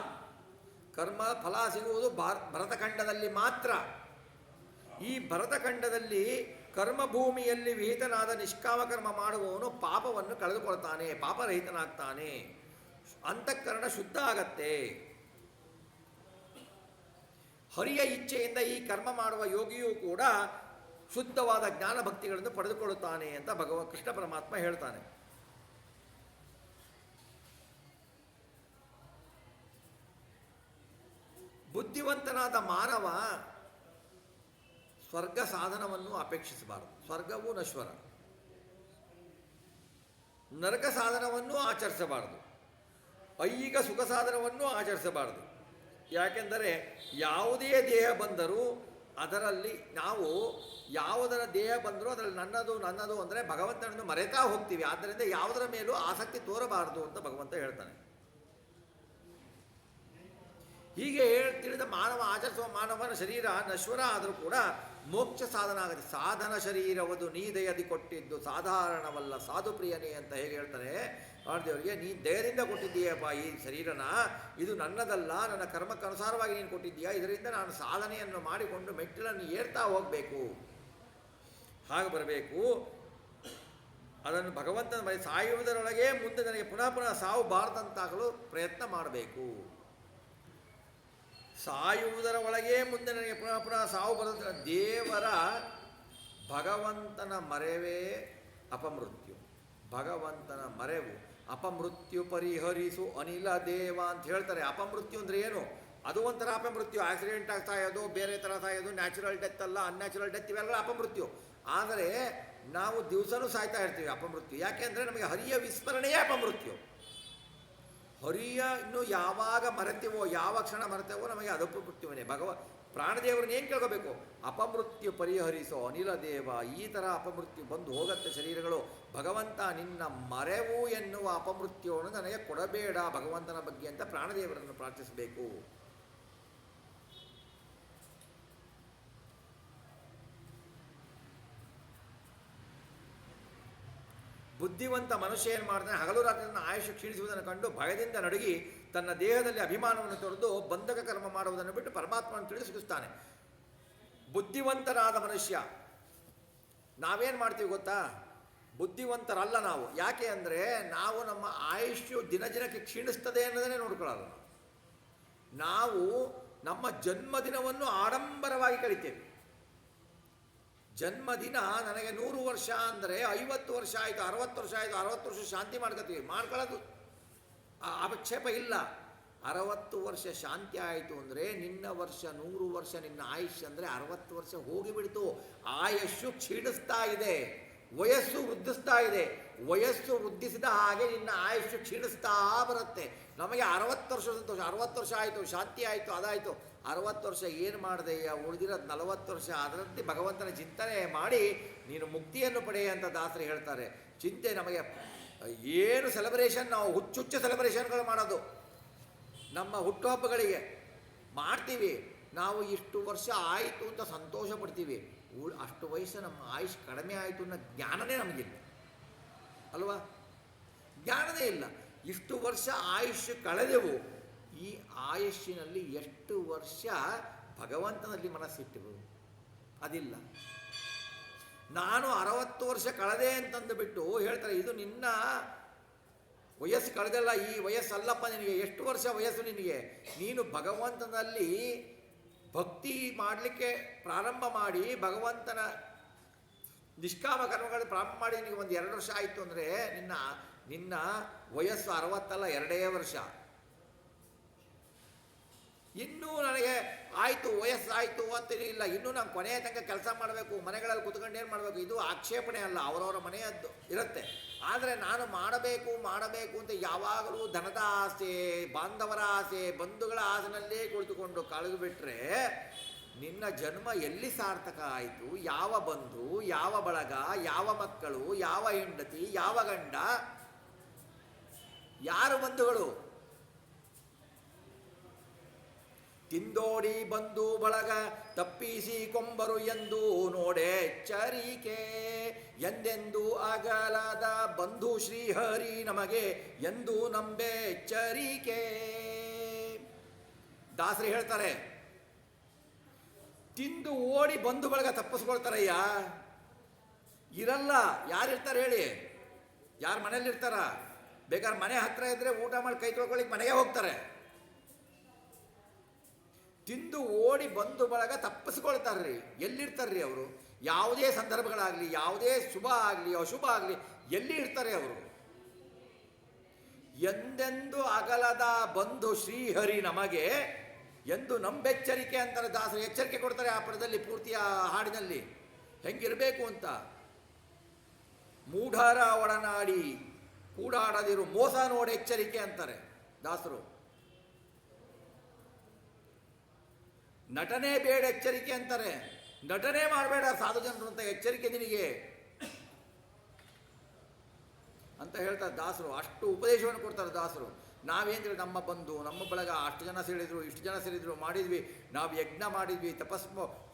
ಕರ್ಮ ಫಲ ಸಿಗುವುದು ಭರತಖಂಡದಲ್ಲಿ ಮಾತ್ರ. ಈ ಭರತಖಂಡದಲ್ಲಿ ಕರ್ಮಭೂಮಿಯಲ್ಲಿ ವಿಹಿತನಾದ ನಿಷ್ಕಾಮ ಕರ್ಮ ಮಾಡುವವನು ಪಾಪವನ್ನು ಕಳೆದುಕೊಳ್ತಾನೆ, ಪಾಪರಹಿತನಾಗ್ತಾನೆ, ಅಂತಃಕರಣ ಶುದ್ಧ ಆಗತ್ತೆ. ಹರಿಯ ಇಚ್ಛೆಯಿಂದ ಈ ಕರ್ಮ ಮಾಡುವ ಯೋಗಿಯೂ ಕೂಡ ಶುದ್ಧವಾದ ಜ್ಞಾನ ಭಕ್ತಿಗಳನ್ನು ಪಡೆದುಕೊಳ್ಳುತ್ತಾನೆ ಅಂತ ಕೃಷ್ಣ ಪರಮಾತ್ಮ ಹೇಳ್ತಾನೆ. ಬುದ್ಧಿವಂತನಾದ ಮಾನವ ಸ್ವರ್ಗ ಸಾಧನವನ್ನು ಅಪೇಕ್ಷಿಸಬಾರದು. ಸ್ವರ್ಗವೂ ನಶ್ವರ. ನರಕ ಸಾಧನವನ್ನು ಆಚರಿಸಬಾರದು. ಐಹಿಕ ಸುಖ ಸಾಧನವನ್ನು ಆಚರಿಸಬಾರದು. ಯಾಕೆಂದರೆ ಯಾವುದೇ ದೇಹ ಬಂದರೂ ಅದರಲ್ಲಿ ನಾವು ಯಾವುದರ ದೇಹ ಬಂದರೂ ಅದರಲ್ಲಿ ನನ್ನದು ಅಂದರೆ ಭಗವಂತನನ್ನು ಮರೆತಾ ಹೋಗ್ತೀವಿ. ಆದ್ದರಿಂದ ಯಾವುದರ ಮೇಲೂ ಆಸಕ್ತಿ ತೋರಬಾರದು ಅಂತ ಭಗವಂತ ಹೇಳ್ತಾನೆ. ಹೀಗೆ ತಿಳಿದ ಮಾನವ ಆಚರಿಸುವ ಮಾನವನ ಶರೀರ ನಶ್ವರ ಆದರೂ ಕೂಡ ಮೋಕ್ಷ ಸಾಧನ ಆಗುತ್ತೆ. ಸಾಧನ ಶರೀರವದು ನೀ ದಯದಿ ಕೊಟ್ಟಿದ್ದು ಸಾಧಾರಣವಲ್ಲ ಸಾಧು ಪ್ರಿಯನೇ ಅಂತ ಹೇಗೆ ಹೇಳ್ತಾರೆ ದೇವರಿಗೆ, ನೀ ದಯದಿಂದ ಕೊಟ್ಟಿದ್ದೀಯಪ್ಪ ಈ ಶರೀರನ, ಇದು ನನ್ನದಲ್ಲ, ನನ್ನ ಕರ್ಮಕ್ಕನುಸಾರವಾಗಿ ನೀನು ಕೊಟ್ಟಿದ್ದೀಯಾ, ಇದರಿಂದ ನಾನು ಸಾಧನೆಯನ್ನು ಮಾಡಿಕೊಂಡು ಮೆಟ್ಟಿಲನ್ನು ಏರ್ತಾ ಹೋಗಬೇಕು, ಹಾಗೆ ಬರಬೇಕು. ಅದನ್ನು ಭಗವಂತನ ಬಳಿ ಸಾಯುವುದರೊಳಗೆ ಮುಂದೆ ನನಗೆ ಪುನಃ ಪುನಃ ಸಾವು ಬಾರದಂತಾಗಲು ಪ್ರಯತ್ನ ಮಾಡಬೇಕು. ಸಾಯುವುದರ ಒಳಗೆ ಮುಂದೆ ನನಗೆ ಪುನಃ ಪುನಃ ಸಾವು ಬರೋದ್ರ ದೇವರ ಭಗವಂತನ ಮರೆವೇ ಅಪಮೃತ್ಯು. ಭಗವಂತನ ಮರೆವು ಅಪಮೃತ್ಯು ಪರಿಹರಿಸು ಅನಿಲ ದೇವ ಅಂತ ಹೇಳ್ತಾರೆ. ಅಪಮೃತ್ಯು ಅಂದರೆ ಏನು? ಅದು ಒಂಥರ ಅಪಮೃತ್ಯು, ಆಕ್ಸಿಡೆಂಟ್ ಆಗಿ ಸಾಯೋದು, ಬೇರೆ ಥರ ಸಾಯೋದು, ನ್ಯಾಚುರಲ್ ಡೆತ್ ಅಲ್ಲ, ಅನ್ಯಾಚುರಲ್ ಡೆತ್, ಇವೆಲ್ಲ ಅಪಮೃತ್ಯು. ಆದರೆ ನಾವು ದಿವಸನೂ ಸಾಯ್ತಾ ಇರ್ತೀವಿ ಅಪಮೃತ್ಯು. ಯಾಕೆ ಅಂದರೆ ನಮಗೆ ಹರಿಯ ವಿಸ್ಮರಣೆಯೇ ಅಪಮೃತ್ಯು. ಹರಿಯ ಇನ್ನು ಯಾವಾಗ ಮರೆತೀವೋ, ಯಾವ ಕ್ಷಣ ಮರೆತೇವೋ ನಮಗೆ ಅದು ಅಪಮೃತ್ಯುವೇ. ಪ್ರಾಣದೇವರನ್ನ ಏನು ಕೇಳ್ಕೋಬೇಕು? ಅಪಮೃತ್ಯು ಪರಿಹರಿಸೋ ಅನಿಲ ದೇವ. ಈ ಥರ ಅಪಮೃತ್ಯು ಬಂದು ಹೋಗುತ್ತೆ ಶರೀರಗಳು. ಭಗವಂತ ನಿನ್ನ ಮರೆವು ಎನ್ನುವ ಅಪಮೃತ್ಯುವನ್ನು ನನಗೆ ಕೊಡಬೇಡ ಭಗವಂತನ ಬಗ್ಗೆ ಅಂತ ಪ್ರಾಣದೇವರನ್ನು ಪ್ರಾರ್ಥಿಸಬೇಕು. ಬುದ್ಧಿವಂತ ಮನುಷ್ಯ ಏನು ಮಾಡ್ತಾನೆ? ಹಗಲು ರಾತ್ರಿ ತನ್ನ ಆಯುಷ್ಯ ಕ್ಷೀಣಿಸುವುದನ್ನು ಕಂಡು ಭಯದಿಂದ ನಡುಗಿ ತನ್ನ ದೇಹದಲ್ಲಿ ಅಭಿಮಾನವನ್ನು ತೊರೆದು ಬಂಧಕ ಕರ್ಮ ಮಾಡುವುದನ್ನು ಬಿಟ್ಟು ಪರಮಾತ್ಮನ ತಿಳಿದು ಸುಖಿಸ್ತಾನೆ. ಬುದ್ಧಿವಂತರಾದ ಮನುಷ್ಯ ನಾವೇನು ಮಾಡ್ತೀವಿ ಗೊತ್ತಾ? ಬುದ್ಧಿವಂತರಲ್ಲ ನಾವು. ಯಾಕೆ ಅಂದರೆ ನಾವು ನಮ್ಮ ಆಯುಷ್ಯು ದಿನ ದಿನಕ್ಕೆ ಕ್ಷೀಣಿಸ್ತದೆ ಅನ್ನೋದನ್ನೇ ನೋಡ್ಕೊಳ್ಳೋದು. ನಾವು ನಮ್ಮ ಜನ್ಮದಿನವನ್ನು ಆಡಂಬರವಾಗಿ ಕಳಿತೇವೆ. ಜನ್ಮದಿನ ನನಗೆ 100 ವರ್ಷ ಅಂದರೆ 50 ವರ್ಷ ಆಯಿತು, 60 ವರ್ಷ ಆಯಿತು, 60 ವರ್ಷ ಶಾಂತಿ ಮಾಡ್ಕೋತೀವಿ. ಮಾಡ್ಕೊಳ್ಳೋದು ಆಕ್ಷೇಪ ಇಲ್ಲ. 60 ವರ್ಷ ಶಾಂತಿ ಆಯಿತು ಅಂದರೆ ನಿನ್ನ ವರ್ಷ 100 ವರ್ಷ ನಿನ್ನ ಆಯುಷ್ಯ ಅಂದರೆ 60 ವರ್ಷ ಹೋಗಿಬಿಡ್ತು. ಆಯುಷ್ಯು ಕ್ಷೀಣಿಸ್ತಾ ಇದೆ, ವಯಸ್ಸು ವೃದ್ಧಿಸ್ತಾ ಇದೆ. ವಯಸ್ಸು ವೃದ್ಧಿಸಿದ ಹಾಗೆ ನಿನ್ನ ಆಯುಷ್ಯು ಕ್ಷೀಣಿಸ್ತಾ ಬರುತ್ತೆ. ನಮಗೆ 60 ವರ್ಷ ಸಂತೋಷ, 60 ವರ್ಷ ಆಯಿತು, ಶಾಂತಿ ಆಯಿತು, ಅದಾಯಿತು. 60 ವರ್ಷ ಏನು ಮಾಡಿದೆ? ಉಳಿದಿರೋದು 40 ವರ್ಷ. ಅದರಂತೆ ಭಗವಂತನ ಚಿಂತನೆ ಮಾಡಿ ನೀನು ಮುಕ್ತಿಯನ್ನು ಪಡೆಯ ಅಂತ ದಾಸರು ಹೇಳ್ತಾರೆ. ಚಿಂತೆ ನಮಗೆ ಏನು ಸೆಲೆಬ್ರೇಷನ್, ನಾವು ಹುಚ್ಚುಚ್ಚು ಸೆಲೆಬ್ರೇಷನ್ಗಳು ಮಾಡೋದು. ನಮ್ಮ ಹುಟ್ಟುಹಬ್ಬಗಳಿಗೆ ಮಾಡ್ತೀವಿ, ನಾವು ಇಷ್ಟು ವರ್ಷ ಆಯಿತು ಅಂತ ಸಂತೋಷ ಪಡ್ತೀವಿ. ಅಷ್ಟು ವಯಸ್ಸು ನಮ್ಮ ಆಯುಷ್ ಕಡಿಮೆ ಆಯಿತು ಅನ್ನೋ ಜ್ಞಾನನೇ ನಮಗಿಲ್ಲ ಅಲ್ವಾ? ಜ್ಞಾನನೇ ಇಲ್ಲ. ಇಷ್ಟು ವರ್ಷ ಆಯುಷ್ಯ ಕಳೆದೆವು. ಈ ಆಯುಷ್ಯನಲ್ಲಿ ಎಷ್ಟು ವರ್ಷ ಭಗವಂತನಲ್ಲಿ ಮನಸ್ಸಿಟ್ಟೆವು? ಅದಿಲ್ಲ. ನಾನು 60 ವರ್ಷ ಕಳೆದೆ ಅಂತಂದು ಬಿಟ್ಟು ಹೇಳ್ತಾರೆ, ಇದು ನಿನ್ನ ವಯಸ್ಸು ಕಳೆದಲ್ಲ, ಈ ವಯಸ್ಸಲ್ಲಪ್ಪ ನಿನಗೆ. ಎಷ್ಟು ವರ್ಷ ವಯಸ್ಸು ನಿನಗೆ? ನೀನು ಭಗವಂತನಲ್ಲಿ ಭಕ್ತಿ ಮಾಡಲಿಕ್ಕೆ ಪ್ರಾರಂಭ ಮಾಡಿ ಭಗವಂತನ ನಿಷ್ಕಾಮ ಕರ್ಮಗಳು ಪ್ರಾರಂಭ ಮಾಡಿ ನಿನಗೆ 1-2 ವರ್ಷ ಆಯಿತು ಅಂದರೆ ನಿನ್ನ ವಯಸ್ಸು 60 ಅಲ್ಲ, 2 ವರ್ಷ. ಇನ್ನೂ ನನಗೆ ಆಯಿತು, ವಯಸ್ಸಾಯಿತು ಅಂತೀನಿ ಇಲ್ಲ, ಇನ್ನೂ ನಾನು ಕೊನೆಯ ತನಕ ಕೆಲಸ ಮಾಡಬೇಕು, ಮನೆಗಳಲ್ಲಿ ಕೂತ್ಕೊಂಡು ಏನು ಮಾಡಬೇಕು, ಇದು ಆಕ್ಷೇಪಣೆ ಅಲ್ಲ, ಅವರವರ ಮನೆಯದ್ದು ಇರುತ್ತೆ. ಆದರೆ ನಾನು ಮಾಡಬೇಕು ಅಂತ ಯಾವಾಗಲೂ ಧನದ ಆಸೆ, ಬಾಂಧವರ ಆಸೆ, ಬಂಧುಗಳ ಆಸೆನಲ್ಲೇ ಕುಳಿತುಕೊಂಡು ಕಳೆದುಬಿಟ್ರೆ ನಿನ್ನ ಜನ್ಮ ಎಲ್ಲಿ ಸಾರ್ಥಕ ಆಯಿತು? ಯಾವ ಬಂಧು, ಯಾವ ಬಳಗ, ಯಾವ ಮಕ್ಕಳು, ಯಾವ ಹೆಂಡತಿ, ಯಾವ ಗಂಡ, ಯಾರು ಬಂಧುಗಳು? ತಿಂದೋಡಿ ಬಂಧು ಬಳಗ ತಪ್ಪಿಸಿ ಕೊಂಬರು ಎಂದು ನೋಡೆ ಎಚ್ಚರಿಕೆ. ಎಂದೆಂದು ಅಗಲದ ಬಂಧು ಶ್ರೀಹರಿ ನಮಗೆ ಎಂದು ನಂಬೆ ಎಚ್ಚರಿಕೆ. ದಾಸರು ಹೇಳ್ತಾರೆ, ತಿಂದು ಓಡಿ ಬಂಧು ಬಳಗ ತಪ್ಪಿಸ್ಕೊಳ್ತಾರಯ್ಯ. ಇರಲ್ಲ. ಯಾರಿರ್ತಾರೆ ಹೇಳಿ? ಯಾರು ಮನೇಲಿರ್ತಾರ? ಬೇಕಾದ್ರೆ ಮನೆ ಹತ್ರ ಇದ್ರೆ ಊಟ ಮಾಡಿ ಕೈ ತೊಳ್ಕೊಳ್ಳಿಕ್ಕೆ ಮನೆಗೆ ಹೋಗ್ತಾರೆ. ತಿಂದು ಓಡಿ ಬಂಧು ಬಳಗ ತಪ್ಪಿಸ್ಕೊಳ್ತಾರ್ರಿ. ಎಲ್ಲಿರ್ತಾರ್ರಿ ಅವರು? ಯಾವುದೇ ಸಂದರ್ಭಗಳಾಗಲಿ, ಯಾವುದೇ ಶುಭ ಆಗಲಿ ಅಶುಭ ಆಗಲಿ, ಎಲ್ಲಿ ಇರ್ತಾರೆ ಅವರು? ಎಂದೆಂದು ಅಗಲದ ಬಂಧು ಶ್ರೀಹರಿ ನಮಗೆ ಎಂದು ನಂಬೆಚ್ಚರಿಕೆ ಅಂತಾರೆ ದಾಸರು. ಎಚ್ಚರಿಕೆ ಕೊಡ್ತಾರೆ ಆ ಪದದಲ್ಲಿ, ಪೂರ್ತಿಯ ಹಾಡಿನಲ್ಲಿ ಹೆಂಗಿರಬೇಕು ಅಂತ. ಮೂಢರ ಒಡನಾಡಿ ಕೂಡಾಡದಿರು ಮೋಸ ನೋಡಿ ಎಚ್ಚರಿಕೆ ಅಂತಾರೆ ದಾಸರು. ನಟನೆ ಬೇಡ ಎಚ್ಚರಿಕೆ ಅಂತಾರೆ. ನಟನೆ ಮಾಡಬೇಡ ಸಾಧು ಜನರು ಅಂತ ಎಚ್ಚರಿಕೆ ನಿನಗೆ ಅಂತ ಹೇಳ್ತಾರೆ ದಾಸರು. ಅಷ್ಟು ಉಪದೇಶವನ್ನು ಕೊಡ್ತಾರೆ ದಾಸರು. ನಾವೇಂದ್ರೆ ನಮ್ಮ ಬಂಧು ನಮ್ಮ ಬಳಗ ಅಷ್ಟು ಜನ ಸೇರಿದ್ರು ಇಷ್ಟು ಜನ ಸೇರಿದ್ರು ಮಾಡಿದ್ವಿ, ನಾವು ಯಜ್ಞ ಮಾಡಿದ್ವಿ,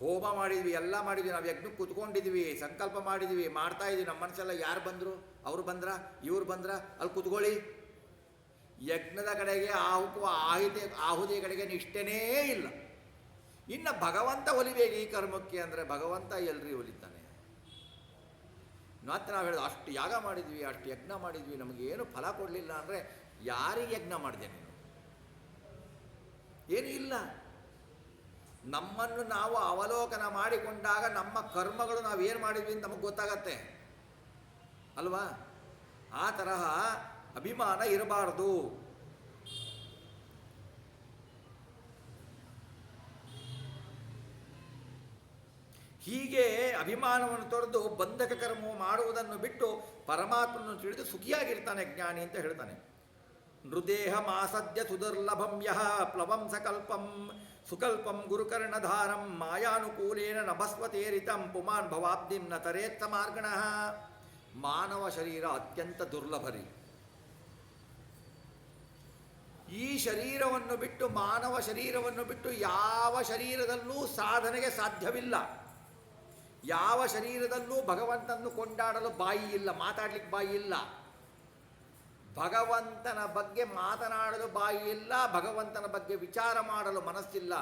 ಹೋಮ ಮಾಡಿದ್ವಿ, ಎಲ್ಲ ಮಾಡಿದ್ವಿ, ನಾವು ಯಜ್ಞಕ್ಕೆ ಕೂತ್ಕೊಂಡಿದ್ವಿ, ಸಂಕಲ್ಪ ಮಾಡಿದ್ವಿ, ಮಾಡ್ತಾ ಇದ್ವಿ. ನಮ್ಮ ಮನಸ್ಸೆಲ್ಲ ಯಾರು ಬಂದರು, ಅವರು ಬಂದ್ರ, ಇವ್ರು ಬಂದ್ರ, ಅಲ್ಲಿ ಕೂತ್ಕೊಳ್ಳಿ. ಯಜ್ಞದ ಕಡೆಗೆ ಆಹುತಿ ಕಡೆಗೆ ನಿಷ್ಠೆನೇ ಇಲ್ಲ. ಇನ್ನು ಭಗವಂತ ಒಲಿಬೇಕು ಈ ಕರ್ಮಕ್ಕೆ ಅಂದರೆ ಭಗವಂತ ಎಲ್ರಿ ಒಲಿತಾನೆ. ಮತ್ತೆ ನಾವು ಹೇಳೋದು ಅಷ್ಟು ಯಾಗ ಮಾಡಿದ್ವಿ, ಅಷ್ಟು ಯಜ್ಞ ಮಾಡಿದ್ವಿ, ನಮಗೇನು ಫಲ ಕೊಡಲಿಲ್ಲ ಅಂದರೆ ಯಾರಿಗೆ ಯಜ್ಞ ಮಾಡಿದೆ ನೀನು? ಏನೂ ಇಲ್ಲ. ನಮ್ಮನ್ನು ನಾವು ಅವಲೋಕನ ಮಾಡಿಕೊಂಡಾಗ ನಮ್ಮ ಕರ್ಮಗಳು ನಾವೇನು ಮಾಡಿದ್ವಿ ಅಂತ ನಮಗೆ ಗೊತ್ತಾಗತ್ತೆ ಅಲ್ವಾ? ಆ ತರಹ ಅಭಿಮಾನ ಇರಬಾರ್ದು. ಹೀಗೆ ಅಭಿಮಾನವನ್ನು ತೊರೆದು ಬಂಧಕ ಕರ್ಮ ಮಾಡುವುದನ್ನು ಬಿಟ್ಟು ಪರಮಾತ್ಮನನ್ನು ತಿಳಿದು ಸುಖಿಯಾಗಿರ್ತಾನೆ ಜ್ಞಾನಿ ಅಂತ ಹೇಳ್ತಾನೆ. ನೃದೇಹ ಮಾಸದ್ಯ ಸುದುರ್ಲಭಂ ಯಹ ಪ್ಲವಂ ಸಕಲ್ಪಂ ಸುಕಲ್ಪಂ ಗುರುಕರ್ಣಧಾರಂ ಮಾಯಾನುಕೂಲೇನ ನಭಸ್ವತೇರಿತಂ ಪುಮಾನ್ ಭವಾಬ್ಧಿಂ ನ ತರೇತ್ತ ಮಾರ್ಗಣಃ. ಮಾನವ ಶರೀರ ಅತ್ಯಂತ ದುರ್ಲಭರಿ. ಈ ಶರೀರವನ್ನು ಬಿಟ್ಟು, ಮಾನವ ಶರೀರವನ್ನು ಬಿಟ್ಟು ಯಾವ ಶರೀರದಲ್ಲೂ ಸಾಧನೆಗೆ ಸಾಧ್ಯವಿಲ್ಲ. ಯಾವ ಶರೀರದಲ್ಲೂ ಭಗವಂತನನ್ನು ಕೊಂಡಾಡಲು ಬಾಯಿ ಇಲ್ಲ, ಮಾತಾಡ್ಲಿಕ್ಕೆ ಬಾಯಿ ಇಲ್ಲ. ಭಗವಂತನ ಬಗ್ಗೆ ಮಾತನಾಡಲು ಬಾಯಿ ಇಲ್ಲ, ಭಗವಂತನ ಬಗ್ಗೆ ವಿಚಾರ ಮಾಡಲು ಮನಸ್ಸಿಲ್ಲ.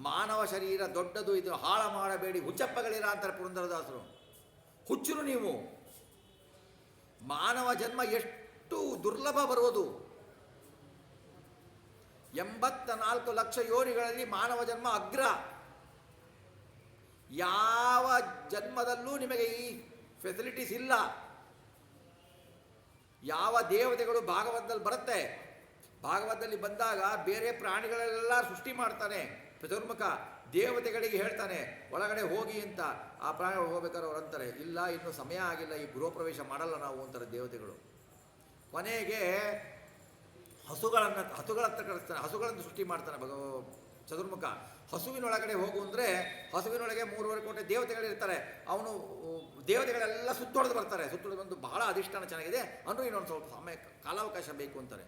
ಮಾನವ ಶರೀರ ದೊಡ್ಡದು, ಇದು ಹಾಳ ಮಾಡಬೇಡಿ, ಹುಚ್ಚಪ್ಪಗಳಿರ ಅಂತಾರೆ ಪುರಂದರದಾಸರು. ಹುಚ್ಚರು ನೀವು. ಮಾನವ ಜನ್ಮ ಎಷ್ಟು ದುರ್ಲಭ ಬರುವುದು. 84 ಲಕ್ಷ ಯೋನಿಗಳಲ್ಲಿ ಮಾನವ ಜನ್ಮ ಅಗ್ರ. ಯಾವ ಜನ್ಮದಲ್ಲೂ ನಿಮಗೆ ಈ ಫೆಸಿಲಿಟೀಸ್ ಇಲ್ಲ. ಯಾವ ದೇವತೆಗಳು ಭಾಗವತದಲ್ಲಿ ಬರುತ್ತೆ, ಭಾಗವತದಲ್ಲಿ ಬಂದಾಗ ಬೇರೆ ಪ್ರಾಣಿಗಳೆಲ್ಲ ಸೃಷ್ಟಿ ಮಾಡ್ತಾನೆ ಚತುರ್ಮುಖ. ದೇವತೆಗಳಿಗೆ ಹೇಳ್ತಾನೆ ಒಳಗಡೆ ಹೋಗಿ ಅಂತ. ಆ ಪ್ರಾಣಿ ಹೋಗ್ಬೇಕಾದ್ರೆ ಅವ್ರು ಅಂತಾರೆ, ಇಲ್ಲ ಇನ್ನೂ ಸಮಯ ಆಗಿಲ್ಲ, ಈ ಗೃಹ ಪ್ರವೇಶ ಮಾಡಲ್ಲ ನಾವು ಅಂತಾರೆ ದೇವತೆಗಳು. ಕೊನೆಗೆ ಹಸುಗಳ ಹತ್ರ ಕಳಿಸ್ತಾನೆ, ಹಸುಗಳನ್ನು ಸೃಷ್ಟಿ ಮಾಡ್ತಾನೆ ಚತುರ್ಮುಖ. ಹಸುವಿನೊಳಗಡೆ ಹೋಗು ಅಂದರೆ ಹಸುವಿನೊಳಗೆ 3.5 ಕೋಟಿ ದೇವತೆಗಳಿರ್ತಾರೆ. ಅವನು ದೇವತೆಗಳೆಲ್ಲ ಸುತ್ತೊಡೆದು ಬರ್ತಾರೆ. ಸುತ್ತೊಡೆದು ಬಂದು ಬಹಳ ಅಧಿಷ್ಠಾನ ಚೆನ್ನಾಗಿದೆ ಅಂದರೂ ಇನ್ನೊಂದು ಸ್ವಲ್ಪ ಸಮಯ ಕಾಲಾವಕಾಶ ಬೇಕು ಅಂತಾರೆ.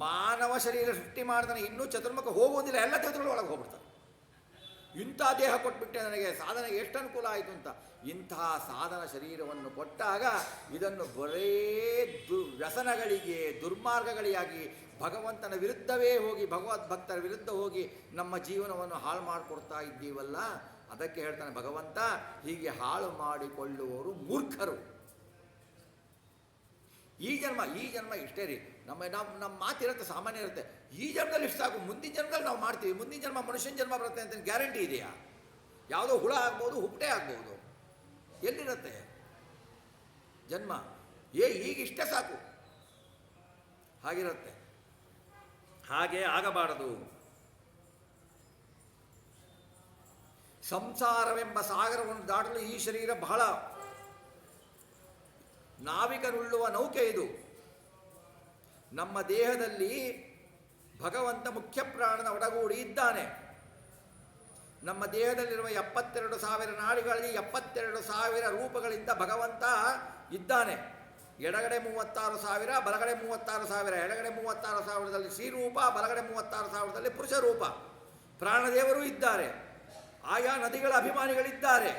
ಮಾನವ ಶರೀರ ಸೃಷ್ಟಿ ಮಾಡ್ತಾನೆ, ಇನ್ನೂ ಚತುರ್ಮುಖ ಹೋಗುವುದಿಲ್ಲ, ಎಲ್ಲ ದೇವತೆಗಳು ಒಳಗೆ ಹೋಗ್ಬಿಡ್ತಾರೆ. ಇಂಥ ದೇಹ ಕೊಟ್ಬಿಟ್ಟೆ ನನಗೆ, ಸಾಧನೆಗೆ ಎಷ್ಟು ಅನುಕೂಲ ಆಯಿತು ಅಂತ. ಇಂತಹ ಸಾಧನ ಶರೀರವನ್ನು ಕೊಟ್ಟಾಗ ಇದನ್ನು ಬರೇ ವ್ಯಸನಗಳಿಗೆ, ದುರ್ಮಾರ್ಗಗಳಿಗಾಗಿ ಭಗವಂತನ ವಿರುದ್ಧವೇ ಹೋಗಿ, ಭಗವದ್ಭಕ್ತರ ವಿರುದ್ಧ ಹೋಗಿ ನಮ್ಮ ಜೀವನವನ್ನು ಹಾಳು ಮಾಡಿಕೊಡ್ತಾ ಇದ್ದೀವಲ್ಲ. ಅದಕ್ಕೆ ಹೇಳ್ತಾನೆ ಭಗವಂತ, ಹೀಗೆ ಹಾಳು ಮಾಡಿಕೊಳ್ಳುವವರು ಮೂರ್ಖರು. ಈ ಜನ್ಮ ಇಷ್ಟೇ ರೀ. ನಮ್ಮ ಮಾತಿರುತ್ತೆ, ಸಾಮಾನ್ಯ ಇರುತ್ತೆ. ಈ ಜನ್ಮದಲ್ಲಿ ಇಷ್ಟು ಸಾಕು, ಮುಂದಿನ ಜನ್ಮದಲ್ಲಿ ನಾವು ಮಾಡ್ತೀವಿ. ಮುಂದಿನ ಜನ್ಮ ಮನುಷ್ಯನ ಜನ್ಮ ಬರುತ್ತೆ ಅಂತ ಗ್ಯಾರಂಟಿ ಇದೆಯಾ? ಯಾವುದೋ ಹುಳ ಆಗ್ಬೋದು, ಹುಪ್ಪಟೆ ಆಗ್ಬೋದು, ಎಲ್ಲಿರುತ್ತೆ ಜನ್ಮ? ಈಗಿಷ್ಟೇ ಸಾಕು, ಹಾಗಿರುತ್ತೆ. ಹಾಗೆ ಆಗಬಾರದು. ಸಂಸಾರವೆಂಬ ಸಾಗರವನ್ನು ದಾಟಲು ಈ ಶರೀರ ಬಹಳ ನಾವಿಕನುಳ್ಳುವ ನೌಕೆ ಇದು. ನಮ್ಮ ದೇಹದಲ್ಲಿ ಭಗವಂತ ಮುಖ್ಯ ಪ್ರಾಣನ ಒಡಗೂಡಿ ಇದ್ದಾನೆ. ನಮ್ಮ ದೇಹದಲ್ಲಿರುವ 72,000 ನಾಡಿಗಳಲ್ಲಿ 72,000 ರೂಪಗಳಿಂದ ಭಗವಂತ ಇದ್ದಾನೆ. ಎಡಗಡೆ 36,000, ಬಲಗಡೆ 36,000. ಎಡಗಡೆ 36,000ದಲ್ಲಿ ಶ್ರೀರೂಪ, ಬಲಗಡೆ 36,000ದಲ್ಲಿ ಪುರುಷ ರೂಪ. ಪ್ರಾಣದೇವರು ಇದ್ದಾರೆ, ಆಯಾ ನದಿಗಳ ಅಭಿಮಾನಿಗಳಿದ್ದಾರೆ.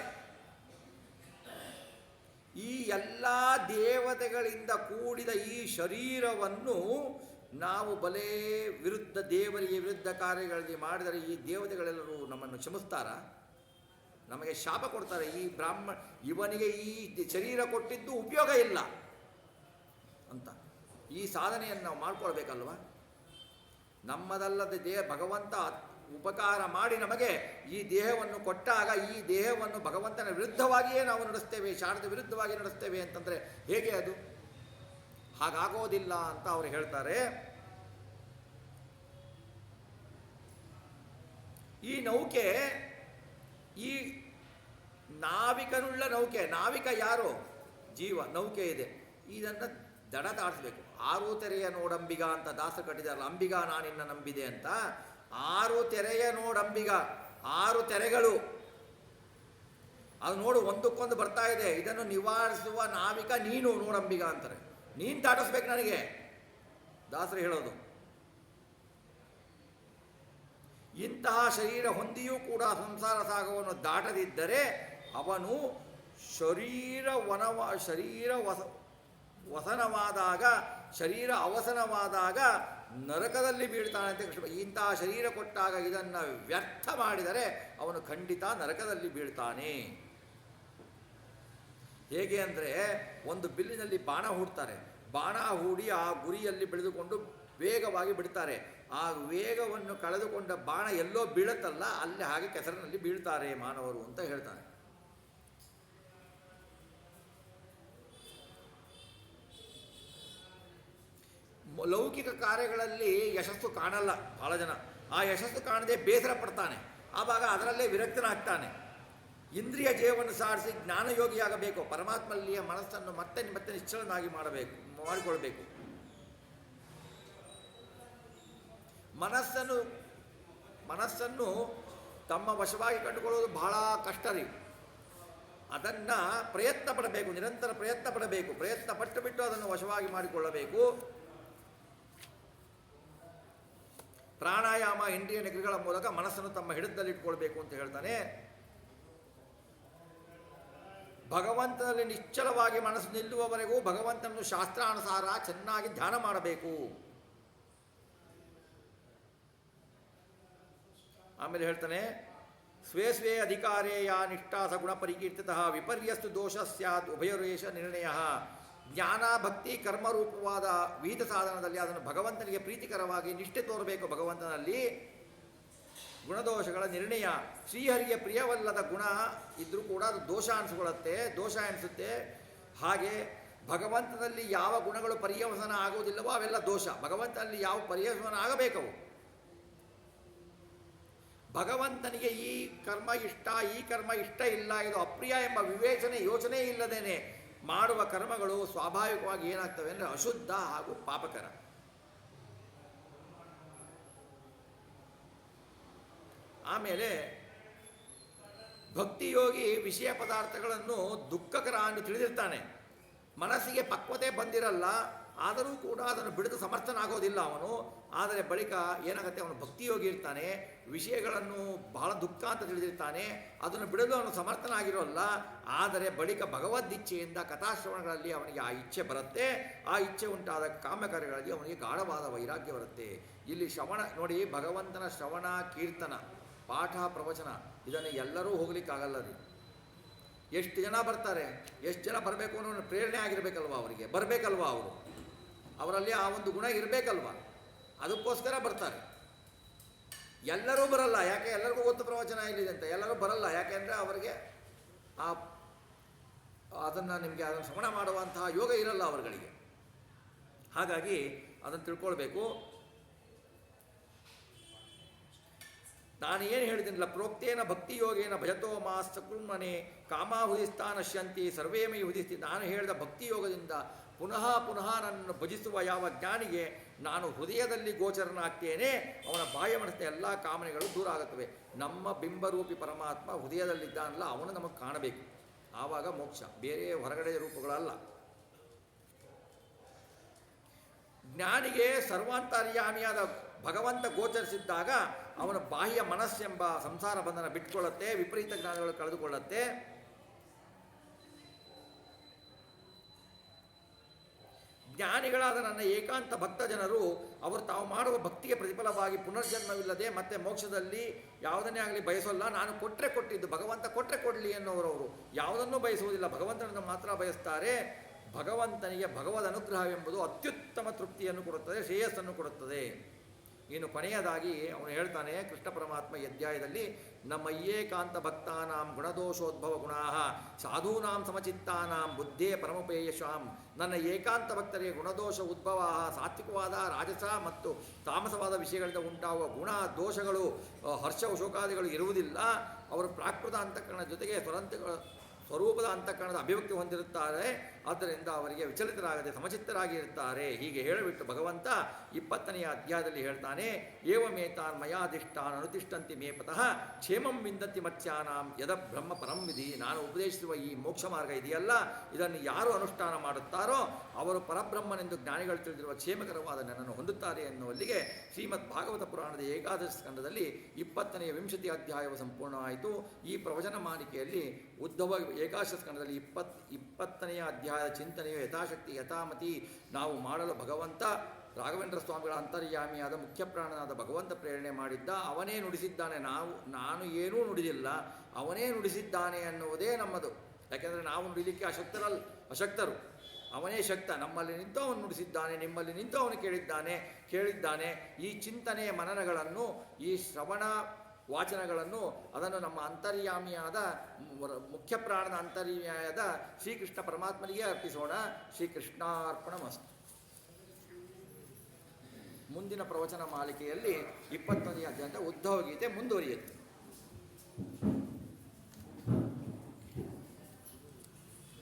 ಈ ಎಲ್ಲ ದೇವತೆಗಳಿಂದ ಕೂಡಿದ ಈ ಶರೀರವನ್ನು ನಾವು ಬಲೇ ದೇವರಿಗೆ ವಿರುದ್ಧ ಕಾರ್ಯಗಳಲ್ಲಿ ಮಾಡಿದರೆ ಈ ದೇವತೆಗಳೆಲ್ಲರೂ ನಮ್ಮನ್ನು ಕ್ಷಮಿಸ್ತಾರ? ನಮಗೆ ಶಾಪ ಕೊಡ್ತಾರೆ. ಇವನಿಗೆ ಈ ಶರೀರ ಕೊಟ್ಟಿದ್ದು ಉಪಯೋಗ ಇಲ್ಲ ಅಂತ. ಈ ಸಾಧನೆಯನ್ನು ನಾವು ಮಾಡ್ಕೊಳ್ಬೇಕಲ್ವ? ನಮ್ಮದಲ್ಲದ ಭಗವಂತ ಉಪಕಾರ ಮಾಡಿ ನಮಗೆ ಈ ದೇಹವನ್ನು ಕೊಟ್ಟಾಗ ಈ ದೇಹವನ್ನು ಭಗವಂತನ ವಿರುದ್ಧವಾಗಿಯೇ ನಾವು ನಡೆಸ್ತೇವೆ, ಶಾರದ ವಿರುದ್ಧವಾಗಿ ನಡೆಸ್ತೇವೆ ಅಂತಂದರೆ ಹೇಗೆ ಅದು? ಹಾಗಾಗೋದಿಲ್ಲ ಅಂತ ಅವರು ಹೇಳ್ತಾರೆ. ಈ ನೌಕೆ, ಈ ನಾವಿಕನುಳ್ಳ ನೌಕೆ, ನಾವಿಕ ಯಾರು? ಜೀವ. ನೌಕೆ ಇದೆ, ಇದನ್ನು ದಡ ದಾಟಿಸ್ಬೇಕು. 6 ತೆರೆಯ ನೋಡಂಬಿಗ ಅಂತ ದಾಸರು ಕಟ್ಟಿದಾರಲ್ಲ, ಅಂಬಿಗ ನಾನಿನ್ನ ನಂಬಿದೆ ಅಂತ. 6 ತೆರೆಯ ನೋಡಂಬಿಗ, 6 ತೆರೆಗಳು ಅದು ನೋಡು, ಒಂದಕ್ಕೊಂದು ಬರ್ತಾ ಇದೆ. ಇದನ್ನು ನಿವಾರಿಸುವ ನಾವಿಕ ನೀನು ನೋಡಂಬಿಗ ಅಂತಾರೆ. ನೀನು ದಾಟಿಸ್ಬೇಕು ನನಗೆ, ದಾಸರು ಹೇಳೋದು. ಇಂತಹ ಶರೀರ ಹೊಂದಿಯೂ ಕೂಡ ಸಂಸಾರ ಸಾಗರವನ್ನು ದಾಟದಿದ್ದರೆ ಅವನು ವಸನವಾದಾಗ, ಶರೀರ ಅವಸನವಾದಾಗ ನರಕದಲ್ಲಿ ಬೀಳ್ತಾನೆ ಅಂತ ಕೃಷ್ಣ. ಇಂತಹ ಶರೀರ ಕೊಟ್ಟಾಗ ಇದನ್ನು ವ್ಯರ್ಥ ಮಾಡಿದರೆ ಅವನು ಖಂಡಿತ ನರಕದಲ್ಲಿ ಬೀಳ್ತಾನೆ. ಹೇಗೆ ಅಂದರೆ, ಒಂದು ಬಿಲ್ಲಿನಲ್ಲಿ ಬಾಣ ಹೂಡ್ತಾರೆ, ಬಾಣ ಹೂಡಿ ಆ ಗುರಿಯಲ್ಲಿ ಬೆಳೆದುಕೊಂಡು ವೇಗವಾಗಿ ಬಿಡ್ತಾರೆ. ಆ ವೇಗವನ್ನು ಕಳೆದುಕೊಂಡ ಬಾಣ ಎಲ್ಲೋ ಬೀಳುತ್ತಲ್ಲ, ಅಲ್ಲಿ ಹಾಗೆ ಕೆಸರಿನಲ್ಲಿ ಬೀಳ್ತಾರೆ ಮಾನವರು ಅಂತ ಹೇಳ್ತಾನೆ. ಲೌಕಿಕ ಕಾರ್ಯಗಳಲ್ಲಿ ಯಶಸ್ಸು ಕಾಣಲ್ಲ ಬಹಳ ಜನ. ಆ ಯಶಸ್ಸು ಕಾಣದೆ ಬೇಸರ ಪಡ್ತಾನೆ, ಆವಾಗ ಅದರಲ್ಲೇ ವಿರಕ್ತನಾಗ್ತಾನೆ. ಇಂದ್ರಿಯ ಜಯವನ್ನು ಸಾಧಿಸಿ ಜ್ಞಾನಯೋಗಿಯಾಗಬೇಕು. ಪರಮಾತ್ಮಲ್ಲಿಯ ಮನಸ್ಸನ್ನು ಮತ್ತೆ ಮತ್ತೆ ನಿಶ್ಚಲನಾಗಿ ಮಾಡಿಕೊಳ್ಬೇಕು. ಮನಸ್ಸನ್ನು ತಮ್ಮ ವಶವಾಗಿ ಕಂಡುಕೊಳ್ಳುವುದು ಬಹಳ ಕಷ್ಟ ರೀ. ಅದನ್ನು ಪ್ರಯತ್ನ ಪಡಬೇಕು, ನಿರಂತರ ಪ್ರಯತ್ನ ಪಡಬೇಕು. ಪ್ರಯತ್ನ ಪಟ್ಟು ಬಿಟ್ಟು ಅದನ್ನು ವಶವಾಗಿ ಮಾಡಿಕೊಳ್ಳಬೇಕು. ಪ್ರಾಣಾಯಾಮ, ಇಂದ್ರಿಯ ನಿಗ್ರಹಗಳ ಮೂಲಕ ಮನಸ್ಸನ್ನು ತಮ್ಮ ಹಿಡಿತದಲ್ಲಿಟ್ಕೊಳ್ಬೇಕು ಅಂತ ಹೇಳ್ತಾನೆ. ಭಗವಂತನಲ್ಲಿ ನಿಶ್ಚಲವಾಗಿ ಮನಸ್ಸು ನಿಲ್ಲುವವರೆಗೂ ಭಗವಂತನನ್ನು ಶಾಸ್ತ್ರಾನುಸಾರ ಚೆನ್ನಾಗಿ ಧ್ಯಾನ ಮಾಡಬೇಕು. ಆಮೇಲೆ ಹೇಳ್ತಾನೆ, ಸ್ವೇ ಸ್ವೇ ಅಧಿಕಾರೇ ಯಾ ನಿಷ್ಠಾ ಸಗುಣ ಪರಿಕೀರ್ತಿತಃ ವಿಪರ್ಯಸ್ತು ದೋಷ ಸ್ಯಾತ್ ಉಭಯರೇಶ ನಿರ್ಣಯ. ಜ್ಞಾನ, ಭಕ್ತಿ, ಕರ್ಮರೂಪವಾದ ವಿಹಿತ ಸಾಧನದಲ್ಲಿ ಅದನ್ನು ಭಗವಂತನಿಗೆ ಪ್ರೀತಿಕರವಾಗಿ ನಿಷ್ಠೆ ತೋರಬೇಕು. ಭಗವಂತನಲ್ಲಿ ಗುಣದೋಷಗಳ ನಿರ್ಣಯ. ಶ್ರೀಹರಿಗೆ ಪ್ರಿಯವಲ್ಲದ ಗುಣ ಇದ್ದರೂ ಕೂಡ ಅದು ದೋಷ ಅನಿಸುತ್ತೆ. ಹಾಗೆ ಭಗವಂತನಲ್ಲಿ ಯಾವ ಗುಣಗಳು ಪರ್ಯವಸನ ಆಗುವುದಿಲ್ಲವೋ ಅವೆಲ್ಲ ದೋಷ. ಭಗವಂತನಲ್ಲಿ ಯಾವ ಪರ್ಯವಸನ ಆಗಬೇಕವು. ಭಗವಂತನಿಗೆ ಈ ಕರ್ಮ ಇಷ್ಟ ಇಲ್ಲ, ಇದು ಅಪ್ರಿಯ ಎಂಬ ಯೋಚನೆ ಇಲ್ಲದೇನೆ ಮಾಡುವ ಕರ್ಮಗಳು ಸ್ವಾಭಾವಿಕವಾಗಿ ಏನಾಗ್ತವೆ ಅಂದರೆ ಅಶುದ್ಧ ಹಾಗೂ ಪಾಪಕರ. ಆಮೇಲೆ ಭಕ್ತಿಯೋಗಿ ವಿಷಯ ಪದಾರ್ಥಗಳನ್ನು ದುಃಖಕರ ಎಂದು ತಿಳಿದಿರ್ತಾನೆ. ಮನಸ್ಸಿಗೆ ಪಕ್ವತೆ ಬಂದಿರಲ್ಲ, ಆದರೂ ಕೂಡ ಅದನ್ನು ಬಿಡಲು ಸಮರ್ಥನಾಗೋದಿಲ್ಲ ಅವನು. ಆದರೆ ಬಳಿಕ ಏನಾಗುತ್ತೆ, ಅವನು ಭಕ್ತಿಯೋಗಿ ಇರ್ತಾನೆ, ವಿಷಯಗಳನ್ನು ಬಹಳ ದುಃಖ ಅಂತ ತಿಳಿದಿರ್ತಾನೆ, ಅದನ್ನು ಬಿಡಲು ಅವನು ಸಮರ್ಥನಾಗಿರೋಲ್ಲ. ಆದರೆ ಬಳಿಕ ಭಗವದ್ದಿಚ್ಛೆಯಿಂದ ಕಥಾಶ್ರವಣಗಳಲ್ಲಿ ಅವನಿಗೆ ಆ ಇಚ್ಛೆ ಬರುತ್ತೆ. ಆ ಇಚ್ಛೆ ಉಂಟಾದ ಕಾಮ್ಯಕಾರ್ಯಗಳಲ್ಲಿ ಅವನಿಗೆ ಗಾಢವಾದ ವೈರಾಗ್ಯ ಬರುತ್ತೆ. ಇಲ್ಲಿ ಶ್ರವಣ ನೋಡಿ, ಭಗವಂತನ ಶ್ರವಣ, ಕೀರ್ತನ, ಪಾಠ, ಪ್ರವಚನ ಇದನ್ನು ಎಲ್ಲರೂ ಹೋಗ್ಲಿಕ್ಕಾಗಲ್ಲ ರೀ. ಎಷ್ಟು ಜನ ಬರ್ತಾರೆ, ಎಷ್ಟು ಜನ ಬರಬೇಕು ಅನ್ನೋ ಪ್ರೇರಣೆ ಆಗಿರಬೇಕಲ್ವ ಅವರಿಗೆ, ಬರಬೇಕಲ್ವ ಅವರಲ್ಲಿ ಆ ಒಂದು ಗುಣ ಇರಬೇಕಲ್ವ, ಅದಕ್ಕೋಸ್ಕರ ಬರ್ತಾರೆ. ಎಲ್ಲರೂ ಬರಲ್ಲ, ಯಾಕೆ? ಎಲ್ಲರಿಗೂ ಗೊತ್ತು ಪ್ರವಚನ ಇಲ್ಲಿದೆ ಅಂತ. ಎಲ್ಲರೂ ಬರಲ್ಲ, ಯಾಕೆಂದರೆ ಅವರಿಗೆ ಅದನ್ನು ಶ್ರವಣ ಮಾಡುವಂತಹ ಯೋಗ ಇರಲ್ಲ ಅವರುಗಳಿಗೆ. ಹಾಗಾಗಿ ಅದನ್ನು ತಿಳ್ಕೊಳ್ಬೇಕು. ನಾನು ಏನು ಹೇಳಿದ್ದೀನಿಲ್ಲ, ಪ್ರೋಕ್ತೇನ ಭಕ್ತಿಯೋಗೇನ ಭಜತೋ ಮಾ ಸಕೃಣ್ಮನೆ ಕಾಮಾಹುದಿಸ್ತಾ ನಶ್ಯಂತಿ ಸರ್ವೇ ಮೈ ಹುದಿಸ್ತಿ. ನಾನು ಹೇಳಿದ ಭಕ್ತಿಯೋಗದಿಂದ ಪುನಃ ನನ್ನನ್ನು ಭಜಿಸುವ ಯಾವ ಜ್ಞಾನಿಗೆ ನಾನು ಹೃದಯದಲ್ಲಿ ಗೋಚರನಾಗ್ತೇನೆ, ಅವನ ಬಾಹ್ಯ ಮನಸ್ಸಿನ ಎಲ್ಲ ಕಾಮನೆಗಳು ದೂರ ಆಗುತ್ತವೆ. ನಮ್ಮ ಬಿಂಬರೂಪಿ ಪರಮಾತ್ಮ ಹೃದಯದಲ್ಲಿದ್ದಾನಲ್ಲ, ಅವನು ನಮಗೆ ಕಾಣಬೇಕು. ಆವಾಗ ಮೋಕ್ಷ, ಬೇರೆ ಹೊರಗಡೆ ರೂಪಗಳಲ್ಲ. ಜ್ಞಾನಿಗೆ ಸರ್ವಾಂತರ್ಯಾಮಿಯಾದ ಭಗವಂತ ಗೋಚರಿಸಿದ್ದಾಗ ಅವನ ಬಾಹ್ಯ ಮನಸ್ಸೆಂಬ ಸಂಸಾರ ಬಂಧನ ಬಿಟ್ಕೊಳ್ಳುತ್ತೆ, ವಿಪರೀತ ಜ್ಞಾನಗಳು ಕಳೆದುಕೊಳ್ಳುತ್ತೆ. ಜ್ಞಾನಿಗಳಾದ ನನ್ನ ಏಕಾಂತ ಭಕ್ತ ಜನರು ಅವರು ತಾವು ಮಾಡುವ ಭಕ್ತಿಗೆ ಪ್ರತಿಫಲವಾಗಿ ಪುನರ್ಜನ್ಮವಿಲ್ಲದೆ ಮತ್ತೆ ಮೋಕ್ಷದಲ್ಲಿ ಯಾವುದನ್ನೇ ಆಗಲಿ ಬಯಸೋಲ್ಲ. ನಾನು ಕೊಟ್ಟಿದ್ದು ಭಗವಂತ ಕೊಡಲಿ ಎನ್ನುವರವರು ಯಾವುದನ್ನೂ ಬಯಸುವುದಿಲ್ಲ, ಭಗವಂತನನ್ನು ಮಾತ್ರ ಬಯಸ್ತಾರೆ. ಭಗವಂತನಿಗೆ ಭಗವದ್ ಅನುಗ್ರಹವೆಂಬುದು ಅತ್ಯುತ್ತಮ ತೃಪ್ತಿಯನ್ನು ಕೊಡುತ್ತದೆ, ಶ್ರೇಯಸ್ಸನ್ನು ಕೊಡುತ್ತದೆ. ಇನ್ನು ಕೊನೆಯದಾಗಿ ಅವನು ಹೇಳ್ತಾನೆ ಕೃಷ್ಣ ಪರಮಾತ್ಮ ಈ ಅಧ್ಯಾಯದಲ್ಲಿ, ನಮ್ಮ ಏಕಾಂತ ಭಕ್ತಾನಾಂ ಗುಣದೋಷೋದ್ಭವ ಗುಣಾ ಸಾಧೂನಾಂ ಸಮಚಿತ್ತಾನಾಂ ಬುದ್ಧೇ ಪರಮಪೇಯಶಾಂ. ನನ್ನ ಏಕಾಂತ ಭಕ್ತರಿಗೆ ಗುಣದೋಷ ಉದ್ಭವ, ಸಾತ್ವಿಕವಾದ, ರಾಜಸ ಮತ್ತು ತಾಮಸವಾದ ವಿಷಯಗಳಿಂದ ಉಂಟಾಗುವ ಗುಣ ದೋಷಗಳು, ಹರ್ಷ ಶೋಕಾದಿಗಳು ಇರುವುದಿಲ್ಲ. ಅವರು ಪ್ರಾಕೃತ ಅಂತಃಕರಣ ಜೊತೆಗೆ ಸ್ವರೂಪದ ಅಂತಃಕರಣದ ಅಭಿವ್ಯಕ್ತಿ ಹೊಂದಿರುತ್ತಾರೆ. ಆದ್ದರಿಂದ ಅವರಿಗೆ ವಿಚಲಿತರಾಗದೆ ಸಮಚಿತ್ತರಾಗಿ ಇರ್ತಾರೆ. ಹೀಗೆ ಹೇಳಿಬಿಟ್ಟು ಭಗವಂತ 20ನೆಯ ಅಧ್ಯಾಯದಲ್ಲಿ ಹೇಳ್ತಾನೆ, ಏವಮೇತಾನ್ ಮಯಾಧಿಷ್ಠಾನ್ ಅನುತಿಷ್ಠಂತಿ ಮೇ ಪತಃ ಕ್ಷೇಮಂ ವಿಂದತಿ ಮತ್ಸ್ಯಾನಾಂ ಯದ ಬ್ರಹ್ಮ ಪರಂ ವಿಧಿ. ನಾನು ಉಪದೇಶಿಸುವ ಈ ಮೋಕ್ಷ ಮಾರ್ಗ ಇದೆಯಲ್ಲ, ಇದನ್ನು ಯಾರು ಅನುಷ್ಠಾನ ಮಾಡುತ್ತಾರೋ ಅವರು ಪರಬ್ರಹ್ಮನೆಂದು ಜ್ಞಾನಿಗಳು ತಿಳಿದಿರುವ ಕ್ಷೇಮಕರವಾದ ನನ್ನನ್ನು ಹೊಂದುತ್ತಾರೆ ಎನ್ನುವಲ್ಲಿಗೆ ಶ್ರೀಮದ್ ಭಾಗವತ ಪುರಾಣದ ಏಕಾದಶ ಸ್ಕಂದದಲ್ಲಿ 20ನೇ ವಿಂಶತಿ ಅಧ್ಯಾಯವು ಸಂಪೂರ್ಣವಾಯಿತು. ಈ ಪ್ರವಚನ ಮಾಲಿಕೆಯಲ್ಲಿ ಉದ್ಧವ ಏಕಾದಶ ಸ್ಕಂದದಲ್ಲಿ 20ನೆಯ ಅಧ್ಯಾಯದ ಚಿಂತನೆಯು ಯಥಾಶಕ್ತಿ ಯಥಾಮತಿ ನಾವು ಮಾಡಲು ಭಗವಂತ ರಾಘವೇಂದ್ರ ಸ್ವಾಮಿಗಳ ಅಂತರ್ಯಾಮಿಯಾದ ಮುಖ್ಯ ಪ್ರಾಣನಾದ ಭಗವಂತ ಪ್ರೇರಣೆ ಮಾಡಿದ್ದ. ಅವನೇ ನುಡಿಸಿದ್ದಾನೆ, ನಾನು ಏನೂ ನುಡಿದಿಲ್ಲ, ಅವನೇ ನುಡಿಸಿದ್ದಾನೆ ಅನ್ನುವುದೇ ನಮ್ಮದು. ಯಾಕೆಂದರೆ ನಾವು ನುಡಿಲಿಕ್ಕೆ ಅಶಕ್ತರು, ಅವನೇ ಶಕ್ತ. ನಮ್ಮಲ್ಲಿ ನಿಂತು ಅವನು ನುಡಿಸಿದ್ದಾನೆ, ನಿಮ್ಮಲ್ಲಿ ನಿಂತು ಅವನು ಕೇಳಿದ್ದಾನೆ. ಈ ಚಿಂತನೆಯ ಮನನಗಳನ್ನು, ಈ ಶ್ರವಣ ವಾಚನಗಳನ್ನು ಅದನ್ನು ನಮ್ಮ ಅಂತರ್ಯಾಮಿಯಾದ ಮುಖ್ಯ ಪ್ರಾಣದ ಅಂತರ್ಯಾಮಿಯಾದ ಶ್ರೀಕೃಷ್ಣ ಪರಮಾತ್ಮನಿಗೆ ಅರ್ಪಿಸೋಣ. ಶ್ರೀಕೃಷ್ಣಾರ್ಪಣಮಸ್ತು. ಮುಂದಿನ ಪ್ರವಚನ ಮಾಲಿಕೆಯಲ್ಲಿ 21ನೇ ಅಧ್ಯಾಯ ಉದ್ಧವ ಗೀತೆ ಮುಂದುವರಿಯುತ್ತೆ.